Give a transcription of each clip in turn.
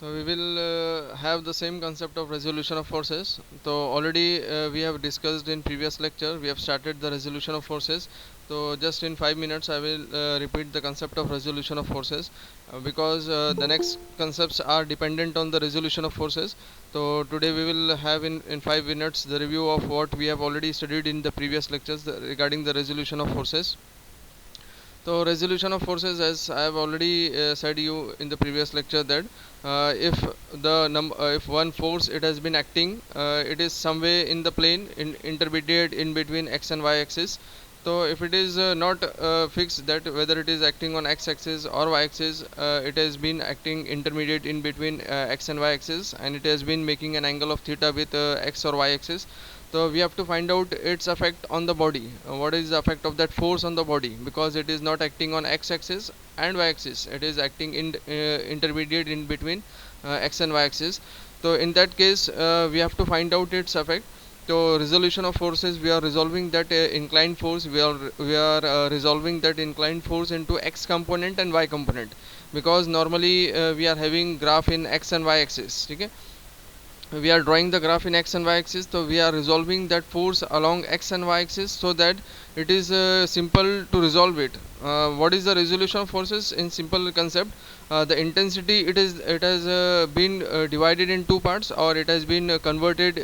So we will have the same concept of resolution of forces. So already we have discussed in previous lecture. We have started the resolution of forces. So just in 5 minutes I will repeat the concept of resolution of forces because the next concepts are dependent on the resolution of forces. So today we will have in 5 minutes the review of what we have already studied in the previous lectures regarding the resolution of forces. So resolution of forces, as I have already said you in the previous lecture, that if if one force it has been acting, it is somewhere in the plane intermediate in between x and y axis. So if it is not fixed that whether it is acting on x axis or y axis, it has been acting intermediate in between x and y axis, and it has been making an angle of theta with x or y axis. So we have to find out its effect on the body. What is the effect of that force on the body, because it is not acting on x axis and y axis, it is acting in intermediate in between x and y axis. So in that case we have to find out its effect. So resolution of forces, we are resolving that inclined force, we are resolving that inclined force into x component and y component, because normally we are having graph in x and y axis. Okay, we are drawing the graph in x and y axis, so we are resolving that force along x and y axis, so that it is simple to resolve it. What is the resolution of forces in simple concept? The intensity, it has been divided in two parts, or it has been converted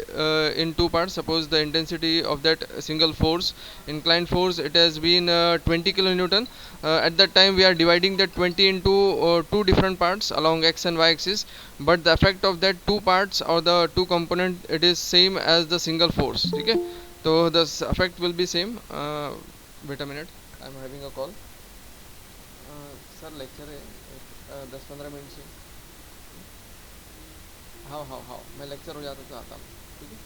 in two parts. Suppose the intensity of that single force, inclined force, it has been 20 kilonewton. At that time we are dividing that 20 into two different parts along x and y axis, but the effect of that two parts or the two component, it is same as the single force. Okay, so the effect will be same. Wait a minute, I am having a call. Sir lecture है 10-15 minute से. हाँ हाँ हाँ, मैं lecture हो जाता तो आता हूँ. ठीक है.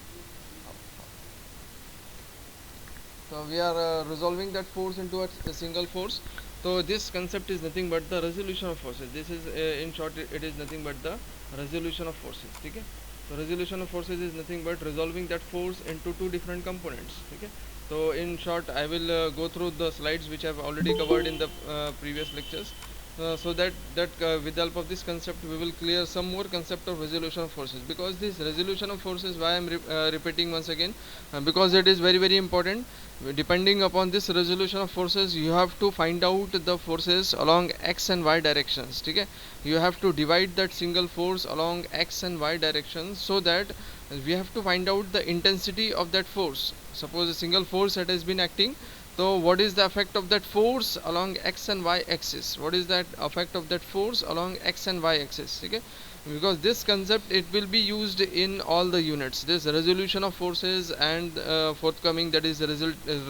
So we are resolving that force into a single force. So this concept is nothing but the resolution of forces. This is in short, it is nothing but the resolution of forces. Okay. So resolution of forces is nothing but resolving that force into two different components. Okay. So in short, I will go through the slides which I have already covered in the previous lectures. So that with the help of this concept we will clear some more concept of resolution of forces, because this resolution of forces, why I am repeating once again, because it is very important. Depending upon this resolution of forces, you have to find out the forces along x and y directions. Okay, you have to divide that single force along x and y directions, so that we have to find out the intensity of that force. Suppose a single force that has been acting, so what is the effect of that force along x and y axis? What is that effect of that force along x and y axis? Okay, because this concept, it will be used in all the units. This resolution of forces and forthcoming, that is the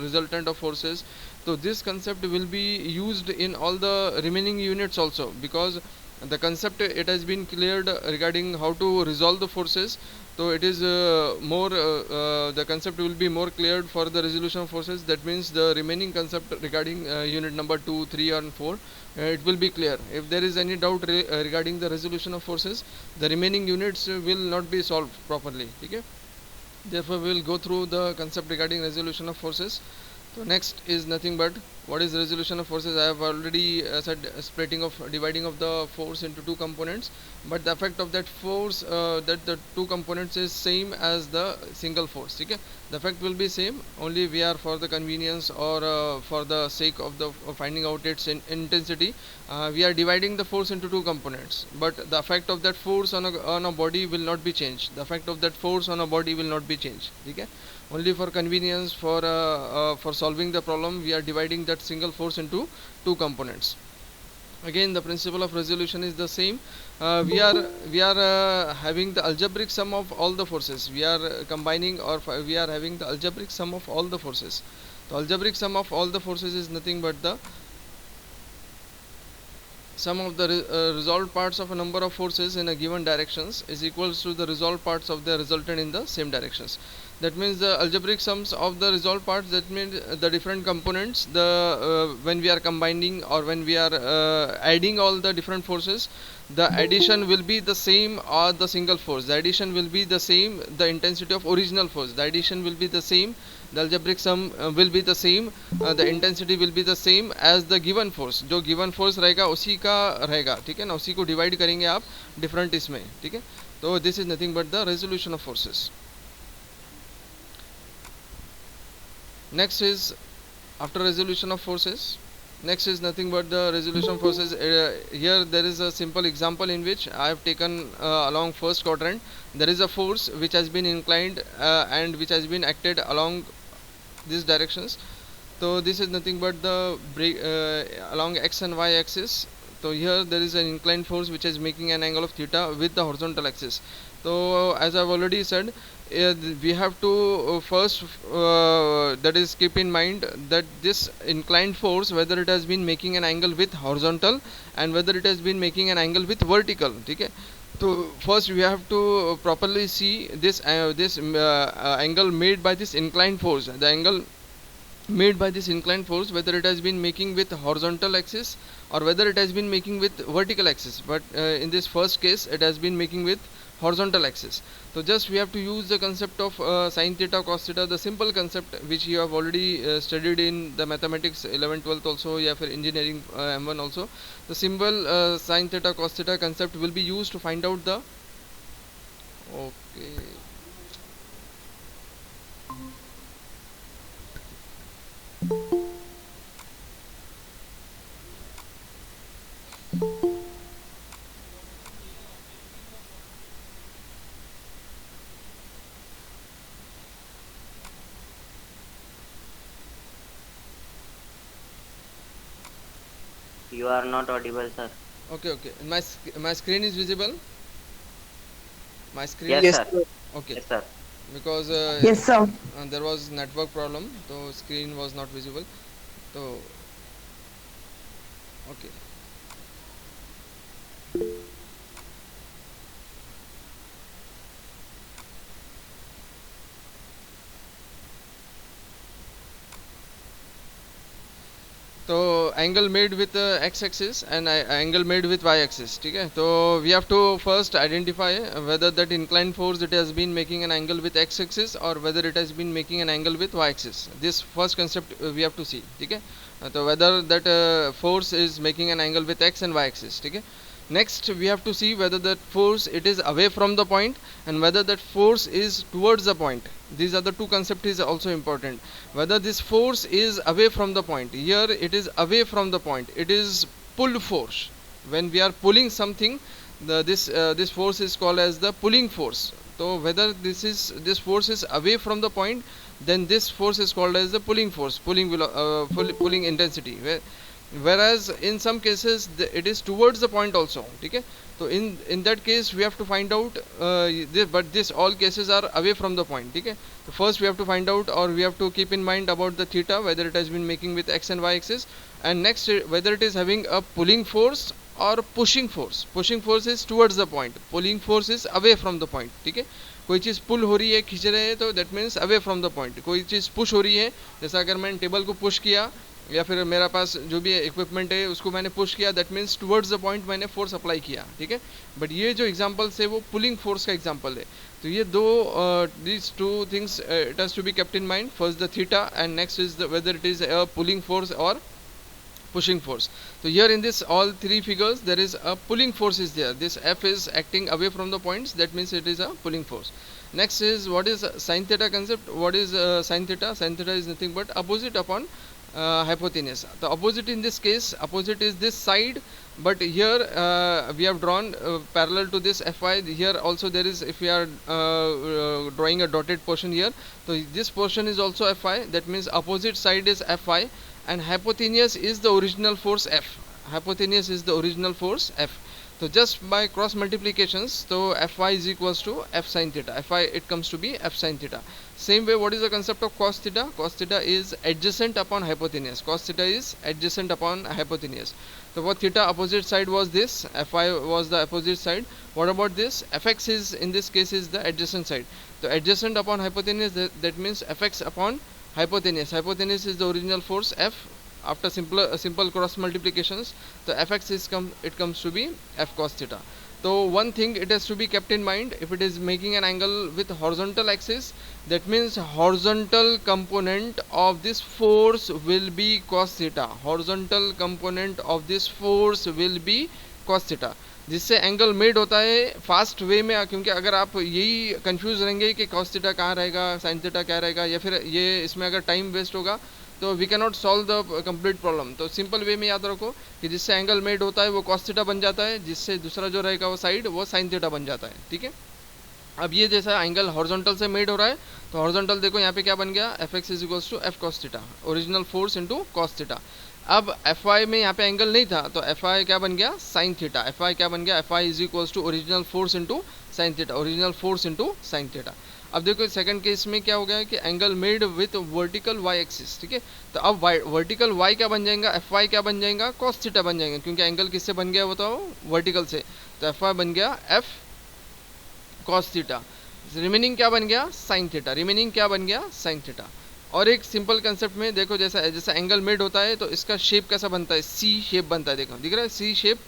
resultant of forces. So this concept will be used in all the remaining units also, because the concept, it has been cleared regarding how to resolve the forces. So it is the concept will be more cleared for the resolution of forces. That means the remaining concept regarding unit number 2, 3 and 4, it will be clear. If there is any doubt regarding the resolution of forces, the remaining units will not be solved properly. Okay, therefore we will go through the concept regarding resolution of forces. So next is nothing but, what is resolution of forces? I have already said splitting of, dividing of the force into two components, but the effect of that force, that the two components is same as the single force. Okay, the effect will be same, only we are, for the convenience or for the sake of the finding out its intensity, we are dividing the force into two components, but the effect of that force on a body will not be changed. The effect of that force on a body will not be changed. Okay, only for convenience, for solving the problem, we are dividing that single force into two components. Again, the principle of resolution is the same. We are having the algebraic sum of all the forces. We are combining, or we are having the algebraic sum of all the forces. The algebraic sum of all the forces is nothing but the sum of the resolved parts of a number of forces in a given directions is equals to the resolved parts of the resultant in the same directions. That means the algebraic sums of the resolved parts, that means the different components, the when we are combining, or when we are adding all the different forces, the addition will be the same, or the single force, the addition will be the same, the intensity of original force, the addition will be the same, the algebraic sum will be the same, the intensity will be the same as the given force. जो given force रहेगा उसी का रहेगा, ठीक है ना, उसी को divide करेंगे आप different इसमें, ठीक है. तो this is nothing but the resolution of forces. Next is, after resolution of forces, next is nothing but the resolution forces. Here there is a simple example in which I have taken along first quadrant. There is a force which has been inclined and which has been acted along these directions. So this is nothing but the along x and y axis. So here there is an inclined force which is making an angle of theta with the horizontal axis. So as I have already said, we have to first that is keep in mind that this inclined force, whether it has been making an angle with horizontal and whether it has been making an angle with vertical, okay. So first we have to properly see this angle made by this inclined force, the angle made by this inclined force, whether it has been making with horizontal axis or whether it has been making with vertical axis. But in this first case it has been making with horizontal axis. So just we have to use the concept of sin theta cos theta, the simple concept which you have already studied in the mathematics 11th 12th also, या फिर engineering M1 also. The simple sin theta cos theta concept will be used to find out the, okay, You are not audible, sir. okay. My screen is visible. My screen. Yes, Yes, sir. sir. Okay, Yes, sir. because Yes, sir. there was network problem, so screen was not visible. So okay. So angle made with x-axis and angle made with y-axis, okay. So we have to first identify whether that inclined force it has been making an angle with x-axis or whether it has been making an angle with y-axis. This first concept we have to see, okay. So whether that force is making an angle with x and y-axis, okay. Next we have to see whether that force it is away from the point and whether that force is towards the point. These are the two concepts is also important. Whether this force is away from the point, here it is away from the point, it is pull force. When we are pulling something, this force is called as the pulling force. So whether this force is away from the point, then this force is called as the pulling force, pulling intensity. Whereas in some cases it is towards the point also, okay. So in that case we have to find out but this all cases are away from the point, okay. So first we have to find out, or we have to keep in mind about the theta, whether it has been making with x and y axis, and next whether it is having a pulling force or pushing force. Pushing force is towards the point, pulling force is away from the point, ठीक है. कोई चीज़ पुल हो रही है, खींच रहे हैं, तो that means away from the point. कोई चीज़ पुश हो रही है, जैसा अगर मैंने टेबल को पुश किया या फिर मेरा पास जो भी इक्विपमेंट है उसको मैंने पुश किया, that means towards the point मैंने फोर्स अप्लाई किया, ठीक है. बट ये जो एग्जांपल्स है वो पुलिंग फोर्स का एग्जांपल है. तो ये दो these two things it has to be kept in mind. First the theta and next is the whether it is a pulling force or pushing force. So here in this all three figures there is a pulling force is there. This F is acting away from the points, that means it is a pulling force. Next is what is sin theta concept. What is sin theta? Sin theta is nothing but opposite upon hypotenuse. The opposite in this case, opposite is this side, but here we have drawn parallel to this Fy. Here also there is, if we are drawing a dotted portion here, so this portion is also Fy, that means opposite side is Fy, and hypotenuse is the original force F. Hypotenuse is the original force F. So just by cross multiplications, so Fy is equals to F sin theta. Fy it comes to be F sin theta. Same way, what is the concept of cos theta? Cos theta is adjacent upon hypotenuse. Cos theta is adjacent upon hypotenuse. So what theta opposite side was this, Fy was the opposite side. What about this? Fx is in this case is the adjacent side. So adjacent upon hypotenuse, that means Fx upon hypotenuse. Hypotenuse is the original force F. After simple cross multiplications, the Fx is it comes to be F cos theta. तो one thing it has to be kept in mind, if it is making an angle with horizontal axis, that means horizontal component of this force will be cos theta. Horizontal component of this force will be cos theta, जिससे angle made होता है fast way में. क्योंकि अगर आप यही confuse रहेंगे कि cos थीटा कहाँ रहेगा, sin थीटा क्या रहेगा, या फिर ये इसमें अगर टाइम वेस्ट होगा तो we can not solve the complete problem. तो सिंपल वे में याद रखो कि जिससे एंगल मेड होता है वो cos थीटा बन जाता है, जिससे दूसरा जो रहेगा वो साइड वो sin थीटा बन जाता है. ठीक है. अब ये जैसा एंगल हॉरिजॉन्टल से मेड हो रहा है, तो हॉरिजॉन्टल देखो यहाँ पे क्या बन गया, F X is equals to F cos theta, original force into cos theta. अब एफ आई में यहाँ पे एंगल नहीं था, तो एफ आई क्या बन गया, साइन थीटा. एफ आई क्या बन गया, F I is equals to original force into sine theta, original force into sine theta. अब देखो सेकंड केस में क्या हो गया कि angle made with vertical Y axis. ठीक है. तो अब वर्टिकल वाई क्या बन जाएगा, एफ वाई क्या बन जाएगा, कॉस थीटा बन जाएगा, क्योंकि एंगल किससे बन गया, वो तो वर्टिकल से. तो एफ वाई बन गया एफ कॉस थीटा. रिमेनिंग क्या बन गया, साइन थीटा. रिमेनिंग क्या बन गया, साइन थीटा. और एक सिंपल कंसेप्ट में देखो, जैसा जैसा एंगल मेड होता है तो इसका शेप कैसा बनता है, सी शेप बनता है. देखो दिख रहा है C shape,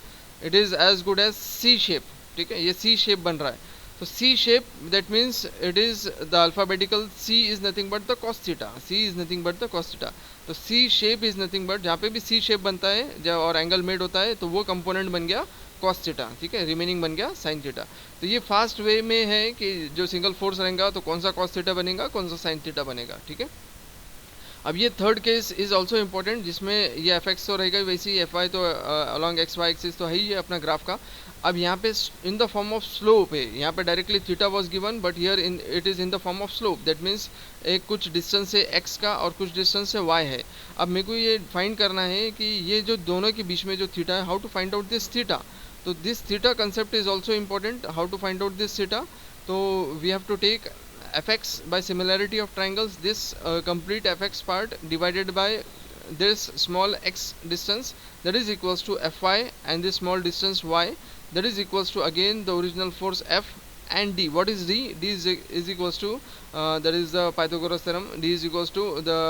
it is as good as C shape. ठीक है, ये सी शेप बन रहा है. तो C shape that means it is the alphabetical C is nothing but the cos theta. C is nothing but the cos theta. तो C shape is nothing but, जहाँ पे भी सी शेप बनता है जब और एंगल मेड होता है तो वो कंपोनेंट बन गया कॉस थीटा. ठीक है. रिमेनिंग बन गया साइन थीटा. तो ये फास्ट वे में है कि जो सिंगल फोर्स रहेगा तो कौन सा कॉस थीटा बनेगा, कौन सा साइन थीटा बनेगा. ठीक है. अब ये third case is also important, जिसमें ये एफ एक्स तो रहेगा वैसे ही, एफ आई तो अलॉन्ग एक्स वाई एक्सिस तो है ही है अपना ग्राफ का. अब यहाँ पे in the form of slope है, यहाँ पे directly theta was given but here in it is in the form of slope. That means एक कुछ डिस्टेंस से एक्स का और कुछ डिस्टेंस से वाई है. अब मेरे को ये फाइंड करना है कि ये जो दोनों के बीच में जो थीटा है, how to find out this theta. तो this theta concept is also important, how to find out this theta. तो we have to take fx by similarity of triangles, this complete fx part divided by this small x distance, that is equals to fy, and this small distance y, that is equals to again the original force F and d. What is d? D is equals to that is the Pythagoras theorem. D is equals to the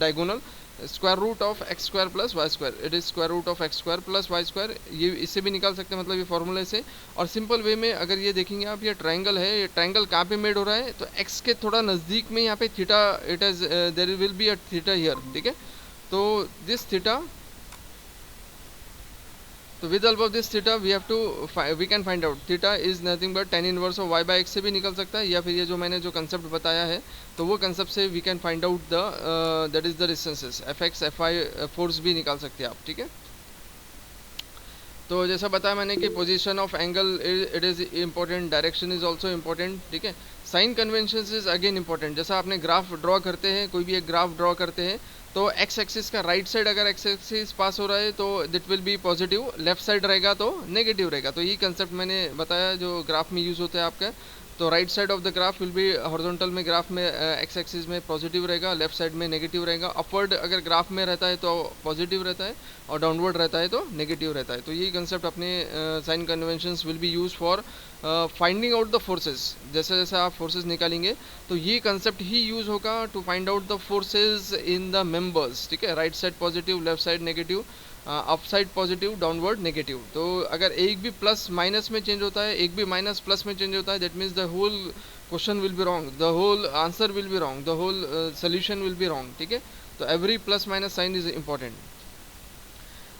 diagonal square root of x square plus y square. It is square root of x square plus y square. ये इससे भी निकाल सकते हैं, मतलब ये फॉर्मूले से. और सिंपल वे में अगर ये देखेंगे आप, ये ट्रायंगल है, ये ट्रायंगल कहाँ पे मेड हो रहा है, तो एक्स के थोड़ा नज़दीक में यहाँ पे theta, it is there will be a theta here. ठीक है. तो दिस थीटा, तो with help of this theta we have to we can find out theta is nothing but tan inverse of y by x से भी निकल सकता है, या फिर ये जो मैंने जो कंसेप्ट बताया है तो वो कंसेप्ट से we can find out the that is the distances F x F I force भी निकाल सकते हैं आप. ठीक है. तो जैसा बताया मैंने कि position of angle it is important, direction is also important. ठीक है. Sign convention is again important. जैसा आपने ग्राफ ड्रॉ करते हैं, कोई भी एक ग्राफ ड्रॉ करते हैं, तो एक्स एक्सिस का राइट साइड अगर एक्स एक्सिस पास हो रहा है तो that will be positive, left side रहेगा तो नेगेटिव रहेगा. तो यही कंसेप्ट मैंने बताया जो ग्राफ में यूज़ होता है आपका. तो right side of the graph will be horizontal में ग्राफ में एक्स एक्सिस में पॉजिटिव रहेगा, लेफ्ट साइड में नेगेटिव रहेगा. अपवर्ड अगर ग्राफ में रहता है तो पॉजिटिव रहता है, और डाउनवर्ड रहता है तो नेगेटिव रहता है. तो यही कंसेप्ट अपने sign conventions will be use for finding out the forces. जैसे जैसे आप फोर्सेस निकालेंगे तो ये कंसेप्ट ही यूज होगा to find out the forces in the members. ठीक है. Right side positive, left side negative, up side positive, downward negative. तो अगर एक भी प्लस माइनस में चेंज होता है, एक भी माइनस प्लस में चेंज होता है, that means the whole question will be wrong, the whole answer will be wrong, the whole solution will be wrong. ठीक है. तो every plus minus sign is important.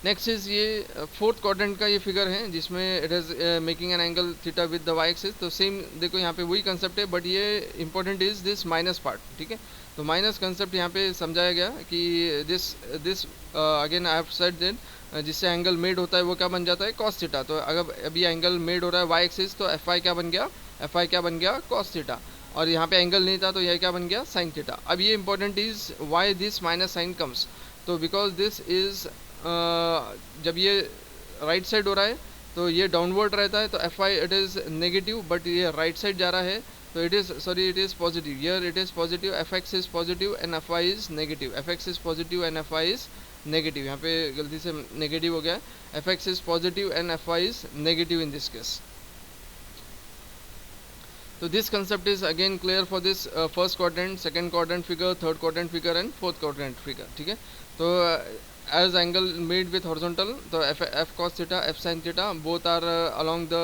Next is ये fourth quadrant का ये figure है, जिसमें it is making an angle theta with the y axis. तो same देखो यहाँ पे वही कंसेप्ट है, बट ये important is this minus part. ठीक है. तो माइनस कंसेप्ट यहाँ पे समझाया गया कि this again I have said that जिससे एंगल मेड होता है वो क्या बन जाता है, कॉस थीटा. तो अगर अभी एंगल मेड हो रहा है वाई एक्सिस, तो एफ आई क्या बन गया, एफ आई क्या बन गया, कॉस थीटा. और यहाँ पे एंगल नहीं था तो यह क्या बन गया, साइन थीटा. अब ये important is why this minus sine comes. तो बिकॉज दिस इज जब ये राइट साइड हो रहा है तो ये डाउनवर्ड रहता है, तो F I it is negative, but ये राइट साइड जा रहा है तो it is sorry it is positive. Here it is positive, F x is positive and F I is negative. F x is positive and F I is negative. यहाँ पे गलती से negative हो गया है. F x is positive and F I is negative in this case. So this concept is again clear for this first quadrant, second quadrant figure, third quadrant figure and fourth quadrant figure. ठीक है. तो as angle made with horizontal, so f cos theta, f sin theta, both are along the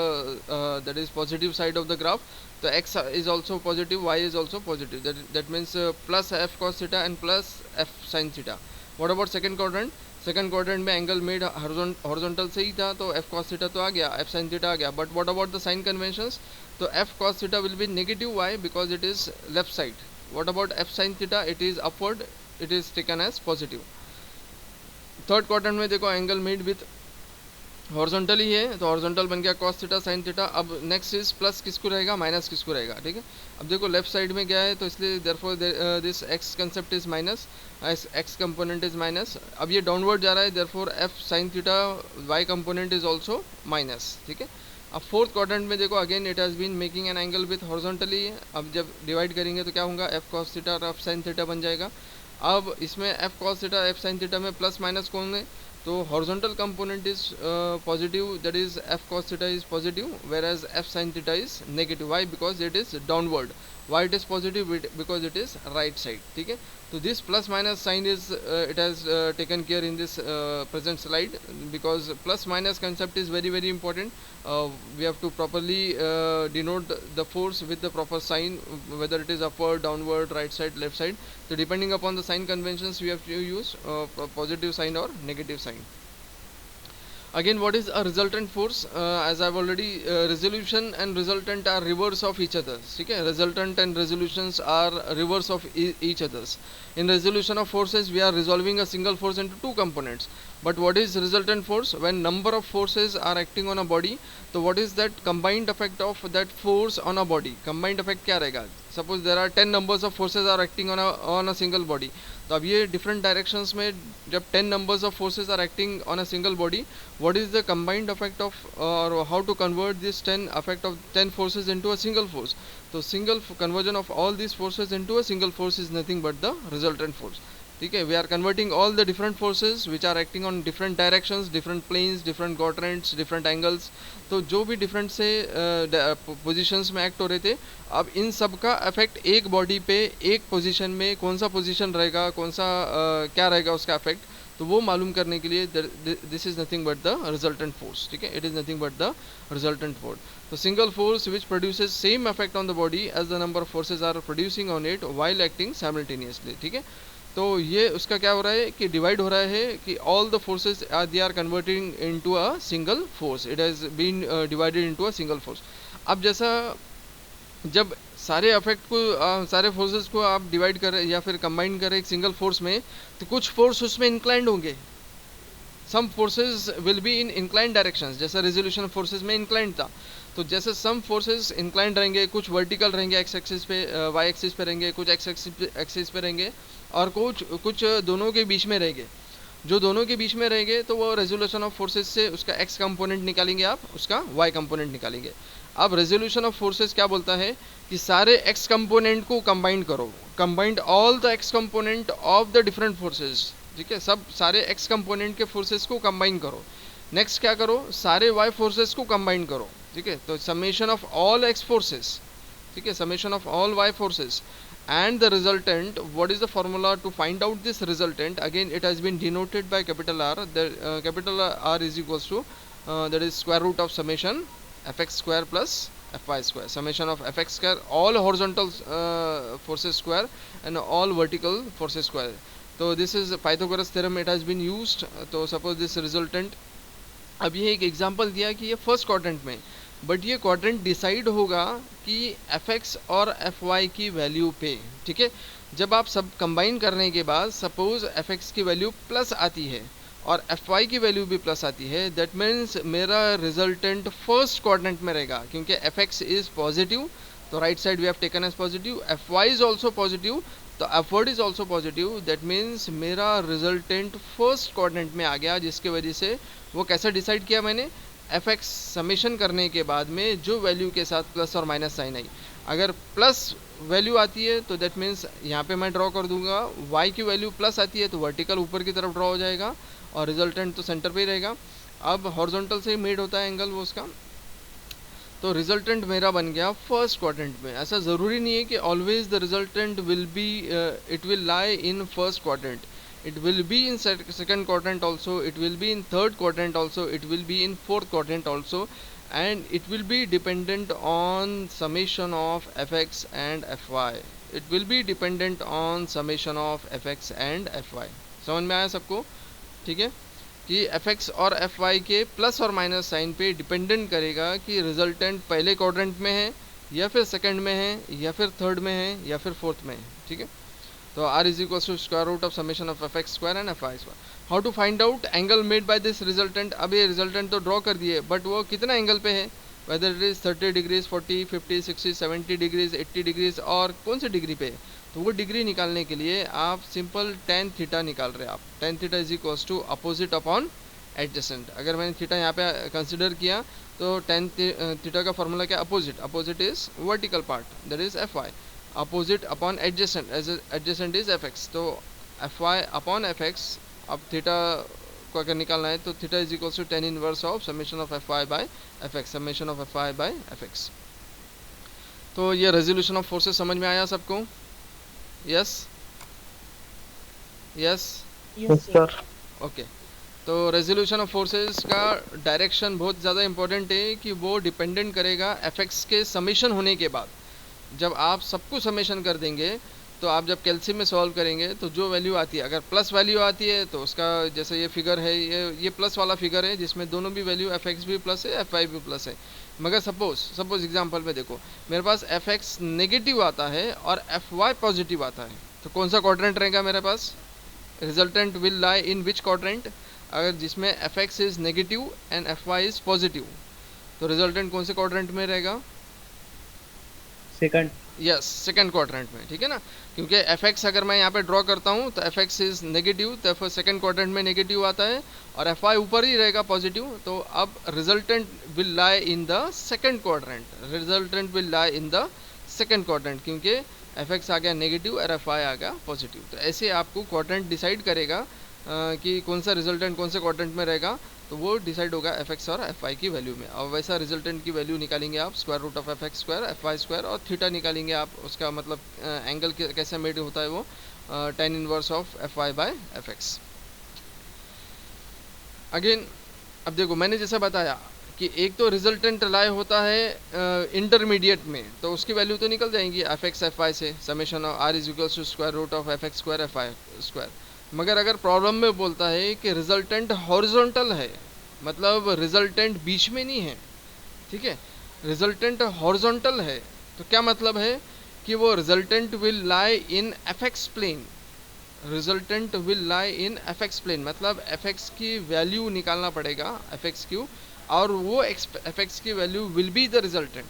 that is positive side of the graph. So x is also positive, y is also positive, that means plus f cos theta and plus f sin theta. What about second quadrant? Second quadrant में angle made horizontal से ही था, तो F cos theta तो आ गया, F sine theta आ गया, but what about the sign conventions? तो F cos theta will be negative, why? Because it is left side. What about F sine theta? It is upward, it is taken as positive. Third quadrant में देखो angle made with horizontal ही है, तो horizontal बन गया cos theta sine theta. अब next is plus किसको रहेगा, माइनस किसको रहेगा, ठीक है. अब देखो लेफ्ट साइड में गया है, तो इसलिए therefore this x concept is minus, x component is minus. अब ये डाउनवर्ड जा रहा है, therefore F sine theta y component is also minus, ठीक है. अब फोर्थ क्वाड्रेंट में देखो again it has been making an angle with horizontally. अब जब डिवाइड करेंगे तो क्या होगा, एफ कॉस थीटा और एफ साइन थीटा बन जाएगा. अब इसमें F cos theta F sine theta में प्लस माइनस कौन है, तो horizontal component is positive, that is f cos theta is positive, whereas f sin theta is negative. Why? Because it is downward. Why it is positive? Because it is right side, ठीक है. तो this plus minus sign is it has taken care in this present slide, because plus minus concept is very very important. We have to properly denote the force with the proper sign, whether it is upward, downward, right side, left side. So depending upon the sign conventions, we have to use positive sign or negative sign. Again, what is a resultant force? As I've already resolution and resultant are reverse of each other, ठीक है. Resultant and resolutions are reverse of each others. In resolution of forces, we are resolving a single force into two components. But what is resultant force? When number of forces are acting on a body, so what is that combined effect of that force on a body? Combined effect क्या रहेगा? Suppose there are 10 numbers of forces are acting on a single body. तो अब ये different directions में जब 10 numbers of forces are acting on a single body, what is the combined effect of, और how to convert this 10 effect of 10 forces into a single force? तो single conversion of all this forces into a single force is nothing but the resultant force, ठीक है. We are converting all the different forces which are acting on different directions, different planes, different quadrants, different angles. तो जो भी different से positions में act हो रहे थे, अब इन सब का इफेक्ट एक बॉडी पे एक पोजीशन में कौन सा पोजीशन रहेगा, कौन सा क्या रहेगा उसका इफेक्ट, तो वो मालूम करने के लिए this is nothing but the resultant force, ठीक है. It is nothing but the resultant force. तो single force which produces same effect on the body as the number of forces are producing on it while acting simultaneously, ठीक है. तो ये उसका क्या हो रहा है कि डिवाइड हो रहा है कि all the forces they are converting into a single force. It has been divided into a single force. अब जैसा जब सारे अफेक्ट को सारे फोर्सेस को आप डिवाइड करें या फिर कंबाइन करें एक सिंगल फोर्स में, तो कुछ फोर्स उसमें इंक्लाइंड होंगे. Some forces will be in inclined directions, जैसा रेजोल्यूशन फोर्सेस में इंक्लाइंड था. तो जैसे सम फोर्सेस इंक्लाइंड रहेंगे, कुछ वर्टिकल रहेंगे एक्स एक्सिस पे, वाई एक्सिस पे रहेंगे, कुछ एक्स एक्सिस पे रहेंगे, और कुछ दोनों के बीच में रहेंगे. जो दोनों के बीच में रहेंगे तो वो रेजोल्यूशन ऑफ फोर्सेस से उसका एक्स कंपोनेंट निकालेंगे, आप उसका वाई कंपोनेंट निकालेंगे. अब रेजोल्यूशन ऑफ फोर्सेस क्या बोलता है कि सारे एक्स कंपोनेंट को कंबाइंड करो, combined all the x component of the different forces, ठीक है. सब सारे एक्स कंपोनेंट के फोर्सेस को कंबाइन करो. नेक्स्ट क्या करो, सारे वाई फोर्सेस को कंबाइन करो, ठीक है. तो summation of all x forces, ठीक है, summation of all y forces and the resultant. What is the formula to find out this resultant? Again, it has been denoted by capital R. The capital R is equals to that is square root of summation fx square plus fy square, summation of fx square all horizontal forces square and all vertical forces square. So this is Pythagoras theorem, it has been used. तो suppose this resultant, अब ये एक example दिया कि ये first quadrant में, but ये quadrant decide होगा कि एफ एक्स और एफ वाई की वैल्यू पे, ठीक है. जब आप सब कंबाइन करने के बाद सपोज एफ एक्स की वैल्यू प्लस आती है और एफ वाई की वैल्यू भी प्लस आती है, दैट मीन्स मेरा रिजल्टेंट फर्स्ट क्वाड्रेंट में रहेगा, क्योंकि एफ एक्स इज पॉजिटिव, तो right side we have taken as positive, F Y is also positive, तो upward is also positive. That means मेरा रिजल्टेंट फर्स्ट क्वाड्रेंट में आ गया, जिसके वजह से वो कैसे डिसाइड किया मैंने, एफ एक्स समेशन करने के बाद में जो वैल्यू के साथ प्लस और माइनस साइन आई, अगर प्लस वैल्यू आती है तो दैट मीन्स यहाँ पे मैं ड्रॉ कर दूंगा, वाई की वैल्यू प्लस आती है तो वर्टिकल ऊपर की तरफ ड्रॉ हो जाएगा और रिजल्टेंट तो सेंटर पे ही रहेगा. अब हॉरिजॉन्टल से मेड होता है एंगल वो उसका, तो रिजल्टेंट मेरा बन गया फर्स्ट क्वाड्रेंट में. ऐसा ज़रूरी नहीं है कि always the resultant will B it will lie in first quadrant. it will be in second quadrant also, it will be in third quadrant also, it will be in fourth quadrant also, and it will be dependent on summation of fx and fy. It will be dependent on summation of fx and fy. समझ में आया सबको? ठीक है, कि fx और fy के plus और माइनस साइन पे डिपेंडेंट करेगा कि रिजल्टेंट पहले क्वाड्रेंट में है या फिर सेकंड में है या फिर थर्ड में है या फिर फोर्थ में है. ठीक है, तो r is equal to square root of summation of fx square and fy square. How to find out angle made by this resultant. अब ये रिजल्टेंट तो ड्रॉ कर दिए, बट वो कितना एंगल पे है, whether it is 30 degrees 40 50 60 70 degrees 80 degrees और कौन सी डिग्री पे है. तो वो डिग्री निकालने के लिए आप सिंपल tan थीटा निकाल रहे हैं. आप tan theta is equal to opposite upon adjacent. अगर मैंने थीटा यहाँ पे कंसिडर किया तो tan थीटा का फॉर्मूला क्या, opposite. Opposite is vertical part, that is fy. Opposite upon adjacent, adjacent is fx. तो fy अपॉन fx. अब थीटा को अगर निकालना है तो theta is equal to tan inverse of summation of fy by fx, summation of fy by fx. तो ये resolution of forces समझ में आया सबको? Yes yes sir. ओके. तो रेजोल्यूशन ऑफ फोर्सेस का डायरेक्शन बहुत ज़्यादा इंपॉर्टेंट है कि वो डिपेंडेंट करेगा fx के समेशन होने के बाद. जब आप सबको समेशन कर देंगे तो आप जब कैल्शियम में सॉल्व करेंगे तो जो वैल्यू आती है, अगर प्लस वैल्यू आती है तो उसका, जैसे ये फिगर है, ये प्लस वाला फिगर है जिसमें दोनों भी वैल्यू fx भी प्लस है fy भी प्लस है. मगर सपोज एग्जांपल में देखो, मेरे पास fx नेगेटिव आता है और fy पॉजिटिव आता है, तो कौन सा क्वाड्रेंट रहेगा मेरे पास? Resultant will lie in which quadrant? अगर जिसमें fx is negative and fy is positive, तो रिजल्टेंट कौन से क्वाड्रेंट में रहेगा? सेकंड. यस, सेकंड क्वाड्रेंट में. ठीक है ना, क्योंकि fx अगर मैं यहाँ पे ड्रॉ करता हूँ तो fx इज नेगेटिव, तो फिर सेकंड क्वाड्रेंट में नेगेटिव आता है और fy ऊपर ही रहेगा पॉजिटिव. तो अब resultant will lie in the second quadrant. Resultant will lie in the second quadrant क्योंकि fx आ गया नेगेटिव और fy आ गया पॉजिटिव. तो ऐसे आपको क्वाड्रेंट डिसाइड करेगा कि कौन सा रिजल्टेंट कौन से क्वाड्रेंट में रहेगा, तो वो डिसाइड होगा fx और fy की वैल्यू में. और वैसा रिजल्टेंट की वैल्यू निकालेंगे आप square root of fx square fy square और थीटा निकालेंगे आप. उसका मतलब एंगल कैसे मेड होता है वो tan inverse of fy by fx. Again अब देखो, मैंने जैसा बताया कि एक तो रिजल्टेंट लाई होता है इंटरमीडिएट में, तो उसकी वैल्यू तो निकल जाएंगी fx fy से, summation of r is equal to square root of fx square fy square. मगर अगर प्रॉब्लम में बोलता है कि रिजल्टेंट हॉरिजॉन्टल है, मतलब रिजल्टेंट बीच में नहीं है, ठीक है, रिजल्टेंट हॉरिजॉन्टल है, तो क्या मतलब है कि वो resultant will lie in fx plane. Resultant will lie in fx plane मतलब fx की वैल्यू निकालना पड़ेगा fx क्यू, और वो fx की value will be the resultant.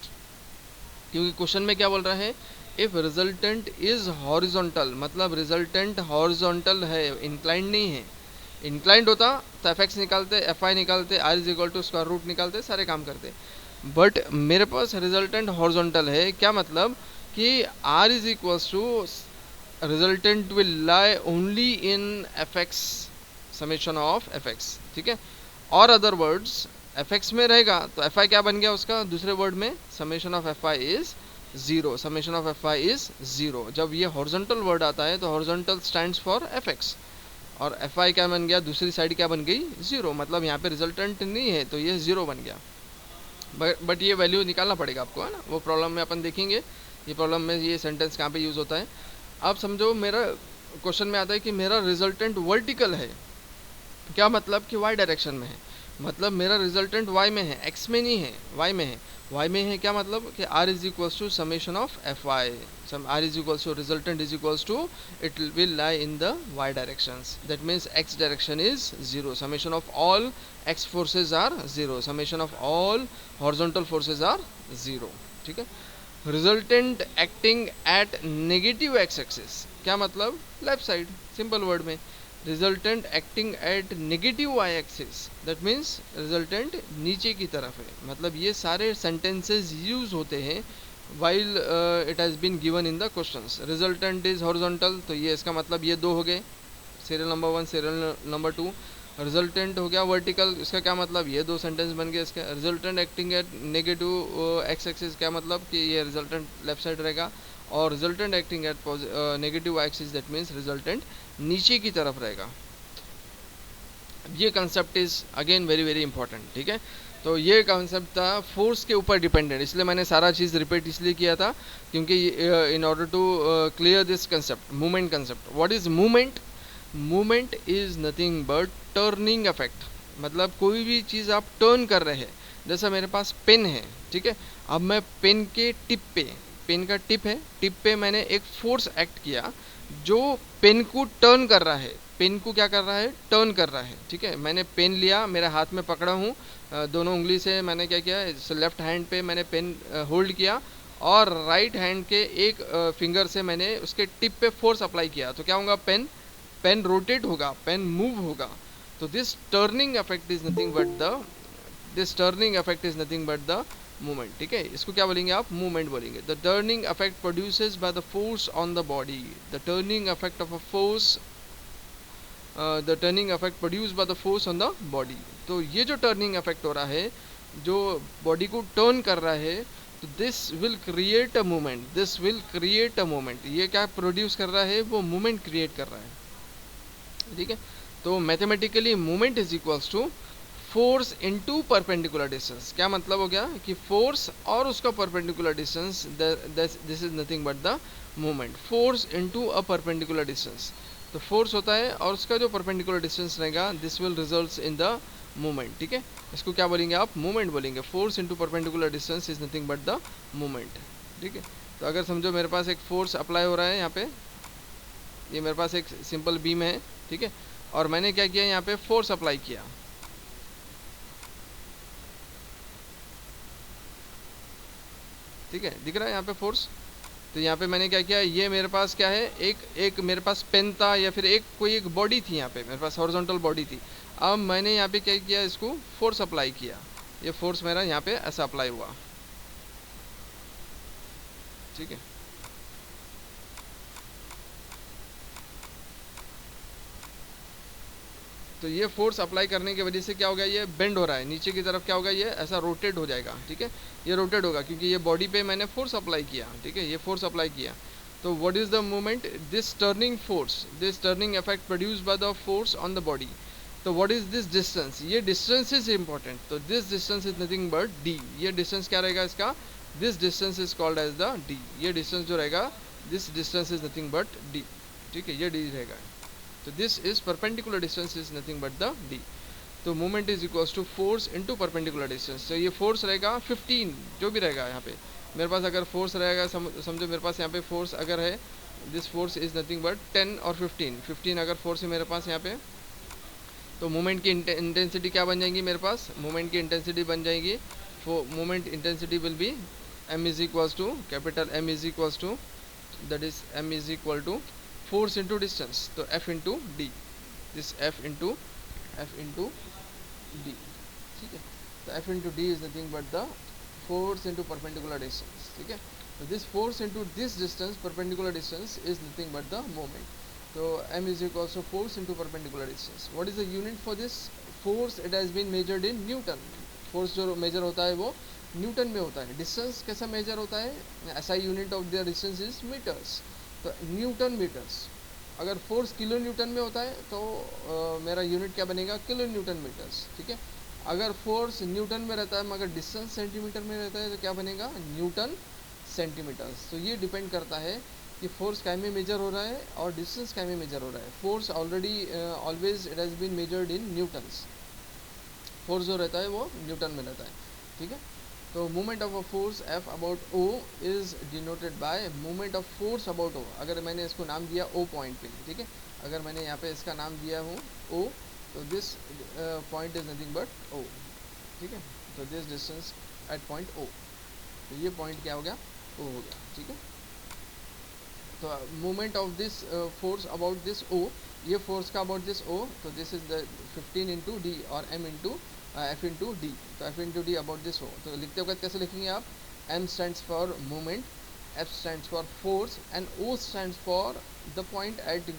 क्योंकि क्वेश्चन में क्या बोल रहा है, इफ रिजल्टेंट इज हॉरिजॉन्टल, मतलब रिजल्टेंट हॉरिजॉन्टल है, इंक्लाइंड नहीं है. इंक्लाइंड होता तो fx निकालते, fy निकालते, r is equal to square root निकालते, सारे काम करते. बट मेरे पास रिजल्टेंट हॉरिजॉन्टल है, क्या मतलब कि r is equal to resultant will lie only in fx summation of fx. ठीक है, और अदर वर्ड्स fx में रहेगा तो fy क्या बन गया उसका, दूसरे वर्ड में summation of fy is zero, summation of fy is zero. जब ये हॉरिजॉन्टल वर्ड आता है तो हॉरिजॉन्टल स्टैंड्स फॉर fx और fy क्या बन गया, दूसरी साइड क्या बन गई, जीरो. मतलब यहाँ पे रिजल्टेंट नहीं है तो ये जीरो बन गया. बट ये वैल्यू निकालना पड़ेगा आपको, है ना, वो प्रॉब्लम में अपन देखेंगे. ये प्रॉब्लम में ये सेंटेंस कहाँ पे यूज़ होता है. अब समझो मेरा क्वेश्चन में आता है कि मेरा रिजल्टेंट वर्टिकल है, क्या मतलब कि y डायरेक्शन में है, मतलब मेरा रिजल्टेंट y में है, x में नहीं है, y में है. y में है क्या मतलब कि r is equals to summation of fy, r is equals to resultant is equals to it will lie in the y directions. That means x direction is zero, summation of all x forces are zero, summation of all horizontal forces are zero. ठीक है, resultant acting at negative x axis, क्या मतलब left side, simple word में. Resultant acting at negative y axis, that means resultant नीचे की तरफ है. मतलब ये सारे सेंटेंसेस यूज होते हैं while it has been given in the questions. Resultant is horizontal, तो ये इसका मतलब ये दो हो गए, serial number 1 serial number 2. Resultant हो गया वर्टिकल, इसका क्या मतलब, ये दो सेंटेंस बन गए इसके. Resultant acting at negative x axis, क्या मतलब कि ये रिजल्टेंट लेफ्ट साइड रहेगा. और resultant acting at negative axis, that means resultant नीचे की तरफ रहेगा। ये concept is again very very important, ठीक है। तो ये कंसेप्ट था फोर्स के ऊपर डिपेंडेंट, इसलिए मैंने सारा चीज़ रिपीट इसलिए किया था क्योंकि in order to clear this concept, movement concept. What is movement? Movement is nothing but turning effect. मतलब कोई भी चीज़ आप टर्न कर रहे हैं, जैसा मेरे पास पेन है, ठीक है। अब मैं पेन के टिप पे, पेन का टिप है, टिप पे मैंने एक फोर्स एक्ट किया जो पेन को टर्न कर रहा है, पेन को क्या कर रहा है, टर्न कर रहा है, ठीक है। मैंने पेन लिया, मेरे हाथ में पकड़ा हूँ, दोनों उंगली से मैंने क्या किया, लेफ्ट हैंड पे मैंने पेन होल्ड किया और राइट हैंड के एक फिंगर से मैंने उसके टिप पे फोर्स अप्लाई किया, तो क्या होगा, पेन पेन रोटेट होगा, पेन मूव होगा। तो this turning effect is nothing but the, this turning effect is nothing but the movement, ठीक है। इसको क्या बोलेंगे आप, मूवमेंट बोलेंगे। The turning effect produces bye the force on the body, the turning effect of a force, the turning effect produce by the force on the body. तो ये जो टर्निंग इफेक्ट हो रहा है, जो बॉडी को टर्न कर रहा है, तो this will create a movement, this will create a movement. ये क्या प्रोड्यूस कर रहा है, वो मूवमेंट क्रिएट कर रहा है, ठीक है। तो mathematically movement is equals to force into perpendicular distance. क्या मतलब हो गया कि फोर्स और उसका perpendicular distance, this is nothing but the movement. Force into a perpendicular distance, तो फोर्स होता है और उसका जो परपेंडिकुलर डिस्टेंस रहेगा, this will results in the movement, ठीक है। इसको क्या बोलेंगे आप, मूवमेंट बोलेंगे। Force into perpendicular distance is nothing but the movement, ठीक है। तो अगर समझो मेरे पास एक फोर्स अप्लाई हो रहा है यहाँ पे, ये मेरे पास एक सिंपल बीम है, ठीक है, और मैंने क्या किया, यहाँ पे फोर्स अप्लाई किया, ठीक है, दिख रहा है यहाँ पे फोर्स। तो यहाँ पे मैंने क्या किया, ये मेरे पास क्या है, एक मेरे पास पेन था या फिर एक कोई एक बॉडी थी, यहाँ पे मेरे पास हॉरिजॉन्टल बॉडी थी। अब मैंने यहाँ पे क्या किया, इसको फोर्स अप्लाई किया, ये फोर्स मेरा यहाँ पे ऐसा अप्लाई हुआ, ठीक है। तो ये फोर्स अप्लाई करने की वजह से क्या हो गया, ये बेंड हो रहा है नीचे की तरफ, क्या होगा, ये ऐसा रोटेट हो जाएगा, ठीक है। ये रोटेट होगा क्योंकि ये बॉडी पे मैंने फोर्स अप्लाई किया, ठीक है, ये फोर्स अप्लाई किया। तो what is the movement, this turning force, this turning effect produced by the force on the body. तो व्हाट इज दिस डिस्टेंस, ये डिस्टेंस इज इंपॉर्टेंट। तो this distance is nothing but d, ये distance क्या रहेगा इसका, this distance is called as the d. ये distance जो रहेगा, this distance is nothing but d, ठीक है, ये डी रहेगा। तो this is perpendicular distance is nothing but the D. तो movement is equals to force into perpendicular distance. तो ये फोर्स रहेगा 15, जो भी रहेगा यहाँ पे मेरे पास अगर फोर्स रहेगा, समझो मेरे पास यहाँ पे फोर्स अगर है, this force is nothing but 10 और 15 अगर फोर्स है मेरे पास यहाँ पे, तो मूवमेंट की इंटेंसिटी क्या बन जाएगी मेरे पास, मूवमेंट की इंटेंसिटी बन जाएगी, movement intensity will be m is equals to, capital M is equals to, that is m is equal to force into distance, तो F into d, this F into d, ठीक है। तो F into d is nothing but the force into perpendicular distance, ठीक है। तो this force into this distance, perpendicular distance, is nothing but the moment. तो m is equals to force into perpendicular distance. What is the unit for this force, it has been measured in newton. Force जो measure होता है वो Newton में होता है। Distance कैसा major होता है, ऐसा unit of the distance is meters, तो न्यूटन मीटर्स। अगर फोर्स किलो न्यूटन में होता है तो मेरा यूनिट क्या बनेगा, किलो न्यूटन मीटर्स, ठीक है। अगर फोर्स न्यूटन में रहता है मगर डिस्टेंस सेंटीमीटर में रहता है तो क्या बनेगा, न्यूटन सेंटीमीटर्स। तो ये डिपेंड करता है कि फोर्स काय में मेजर हो रहा है और डिस्टेंस काय में मेजर हो रहा है। Force already always it has been measured in newtons, force जो रहता है वो न्यूटन में रहता है, ठीक है। तो movement of a force F about O is denoted by movement of force about O। अगर मैंने इसको नाम दिया O पॉइंट पे, ठीक है, अगर मैंने यहाँ पे इसका नाम दिया हूँ O, तो this point is nothing but O, ठीक है। तो this distance at point O, तो ये पॉइंट क्या हो गया, O हो गया, ठीक है। तो movement of this force about this O, ये फोर्स का अबाउट दिस O, तो this is the 15 into d और M into F into D. तो F into d about this O, तो लिखते वक्त कैसे लिखेंगे आप, M stands for movement, F stands for force and O stands for the point at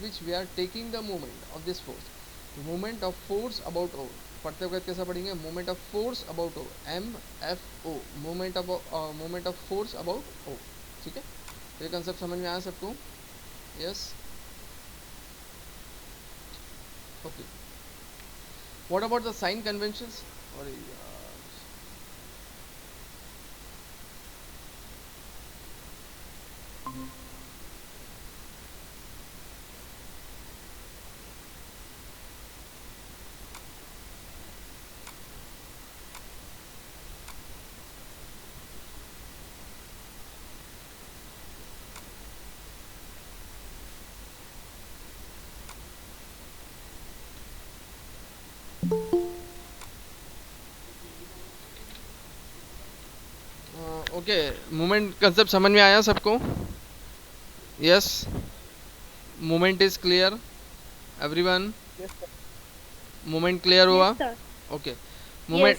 which we are taking the movement of this force. Movement of force about O पढ़ते वक्त कैसा पढ़ेंगे, movement of force about O, M F O, movement of force about O, ठीक है। ये concept समझ में आया सबको? Yes, okay. What about the sign conventions? और ओके, मूवमेंट कंसेप्ट समझ में आया सबको? Yes, movement is clear everyone? Movement clear हुआ? ओके, मूवमेंट,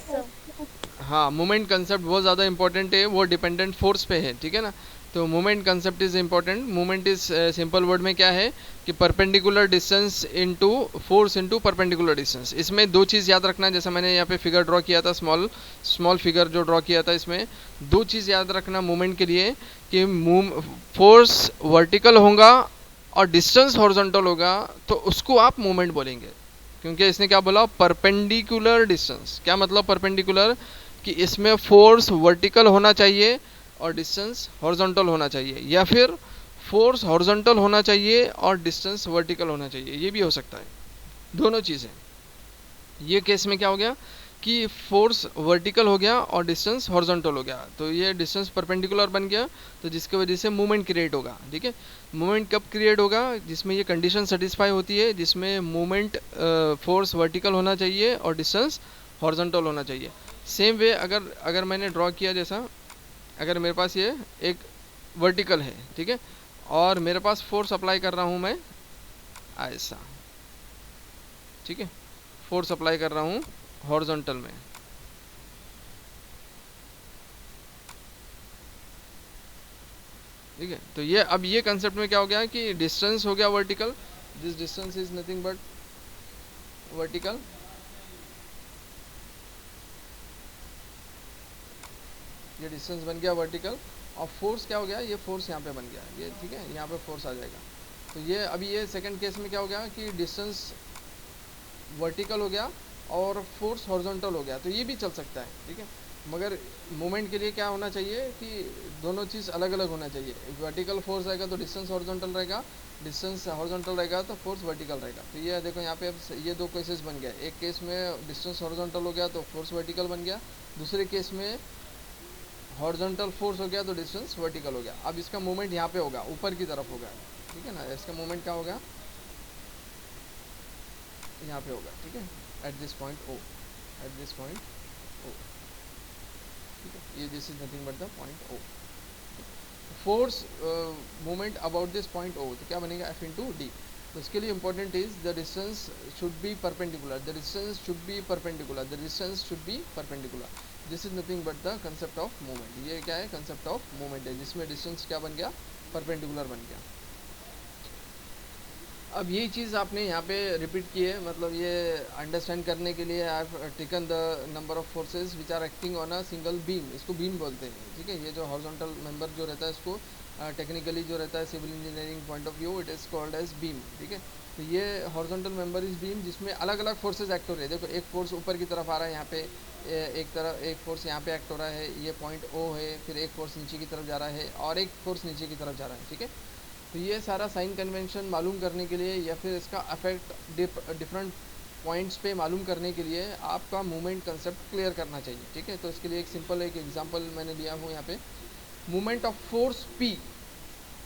हाँ, मूवमेंट कंसेप्ट बहुत ज़्यादा इंपॉर्टेंट है, वो डिपेंडेंट फोर्स पे है, ठीक है ना। तो movement concept is important. Movement is simple word में क्या है कि perpendicular distance into force into perpendicular distance. इसमें दो चीज़ याद रखना है, जैसा मैंने यहाँ पे फिगर ड्रॉ किया था, स्मॉल फिगर जो ड्रॉ किया था, इसमें दो चीज़ याद रखना मूवमेंट के लिए कि फोर्स वर्टिकल होगा और डिस्टेंस हॉरिजॉन्टल होगा, तो उसको आप मूवमेंट बोलेंगे, क्योंकि इसने क्या बोला, परपेंडिकुलर डिस्टेंस। क्या मतलब परपेंडिकुलर? कि इसमें फोर्स वर्टिकल होना चाहिए और डिस्टेंस हॉरिजॉन्टल होना चाहिए, या फिर फोर्स हॉरिजॉन्टल होना चाहिए और डिस्टेंस वर्टिकल होना चाहिए, ये भी हो सकता है, दोनों चीज़ें। ये केस में क्या हो गया कि फोर्स वर्टिकल हो गया और डिस्टेंस हॉरिजॉन्टल हो गया, तो ये डिस्टेंस परपेंडिकुलर बन गया, तो जिसकी वजह से मूवमेंट क्रिएट होगा, ठीक है। मूवमेंट कब क्रिएट होगा? जिसमें ये कंडीशन सेटिस्फाई होती है, जिसमें मूवमेंट फोर्स वर्टिकल होना चाहिए और डिस्टेंस हॉरिजॉन्टल होना चाहिए। सेम वे अगर मैंने ड्रॉ किया, जैसा अगर मेरे पास ये एक वर्टिकल है, ठीक है, और मेरे पास फोर्स अप्लाई कर रहा हूँ मैं ऐसा, ठीक है, फोर्स अप्लाई कर रहा हूँ हॉरिजॉन्टल में, ठीक है। तो ये अब ये कंसेप्ट में क्या हो गया कि डिस्टेंस हो गया vertical, this distance is nothing but vertical, ये डिस्टेंस बन गया वर्टिकल, और फोर्स क्या हो गया, ये फोर्स यहाँ पे बन गया, ये ठीक है, यहाँ पे फोर्स आ जाएगा। तो ये अभी ये सेकंड केस में क्या हो गया कि डिस्टेंस वर्टिकल हो गया और फोर्स हॉरिजॉन्टल हो गया, तो ये भी चल सकता है, ठीक है। मगर मूवमेंट के लिए क्या होना चाहिए कि दोनों चीज़ अलग अलग होना चाहिए। वर्टिकल फोर्स रहेगा तो डिस्टेंस हॉरिजॉन्टल रहेगा, डिस्टेंस हॉरिजॉन्टल रहेगा तो फोर्स वर्टिकल रहेगा। तो ये देखो यहाँ पे अब ये दो केसेस बन गया, एक केस में डिस्टेंस हॉरिजॉन्टल हो गया तो फोर्स वर्टिकल बन गया, दूसरे केस में हॉरिजॉन्टल फोर्स हो गया तो डिस्टेंस वर्टिकल हो गया। अब इसका मूवमेंट यहाँ पे होगा, ऊपर की तरफ होगा, ठीक है ना। इसका मूवमेंट क्या होगा, यहाँ पे होगा, ठीक है, at this point O, at this point O, ठीक है, ये this is nothing but the point O. Force movement about this point O, तो क्या बनेगा, एफ इंटू डी। तो इसके लिए important is the distance should be perpendicular, the distance should be perpendicular, the distance should be perpendicular. This is nothing but the concept of movement. ये क्या है, concept of movement है, जिसमें distance क्या बन गया, परपेंडिकुलर बन गया। अब यही चीज़ आपने यहाँ पे रिपीट की है, मतलब ये अंडरस्टैंड करने के लिए I have taken the number of forces which are acting on a single beam, इसको बीम बोलते हैं, ठीक है। ये जो हॉरिजॉन्टल मेंबर जो रहता है, इसको टेक्निकली जो रहता है civil engineering point of view, it is called as beam, ठीक है। तो ये हॉरिजॉन्टल मेंबर इज बीम, जिसमें अलग अलग फोर्सेज एक्ट हो रहे हैं। देखो, एक फोर्स ऊपर की तरफ आ रहा है यहाँ पे, एक फोर्स यहाँ पे एक्ट हो रहा है, ये पॉइंट ओ है, फिर एक फोर्स नीचे की तरफ जा रहा है और एक फोर्स नीचे की तरफ जा रहा है, ठीक है। तो ये सारा साइन कन्वेंशन मालूम करने के लिए या फिर इसका अफेक्ट डिफरेंट पॉइंट्स पे मालूम करने के लिए आपका मूवमेंट कंसेप्ट क्लियर करना चाहिए, ठीक है। तो इसके लिए एक सिंपल एक एग्जांपल मैंने लिया हूँ यहाँ पे, movement of force P,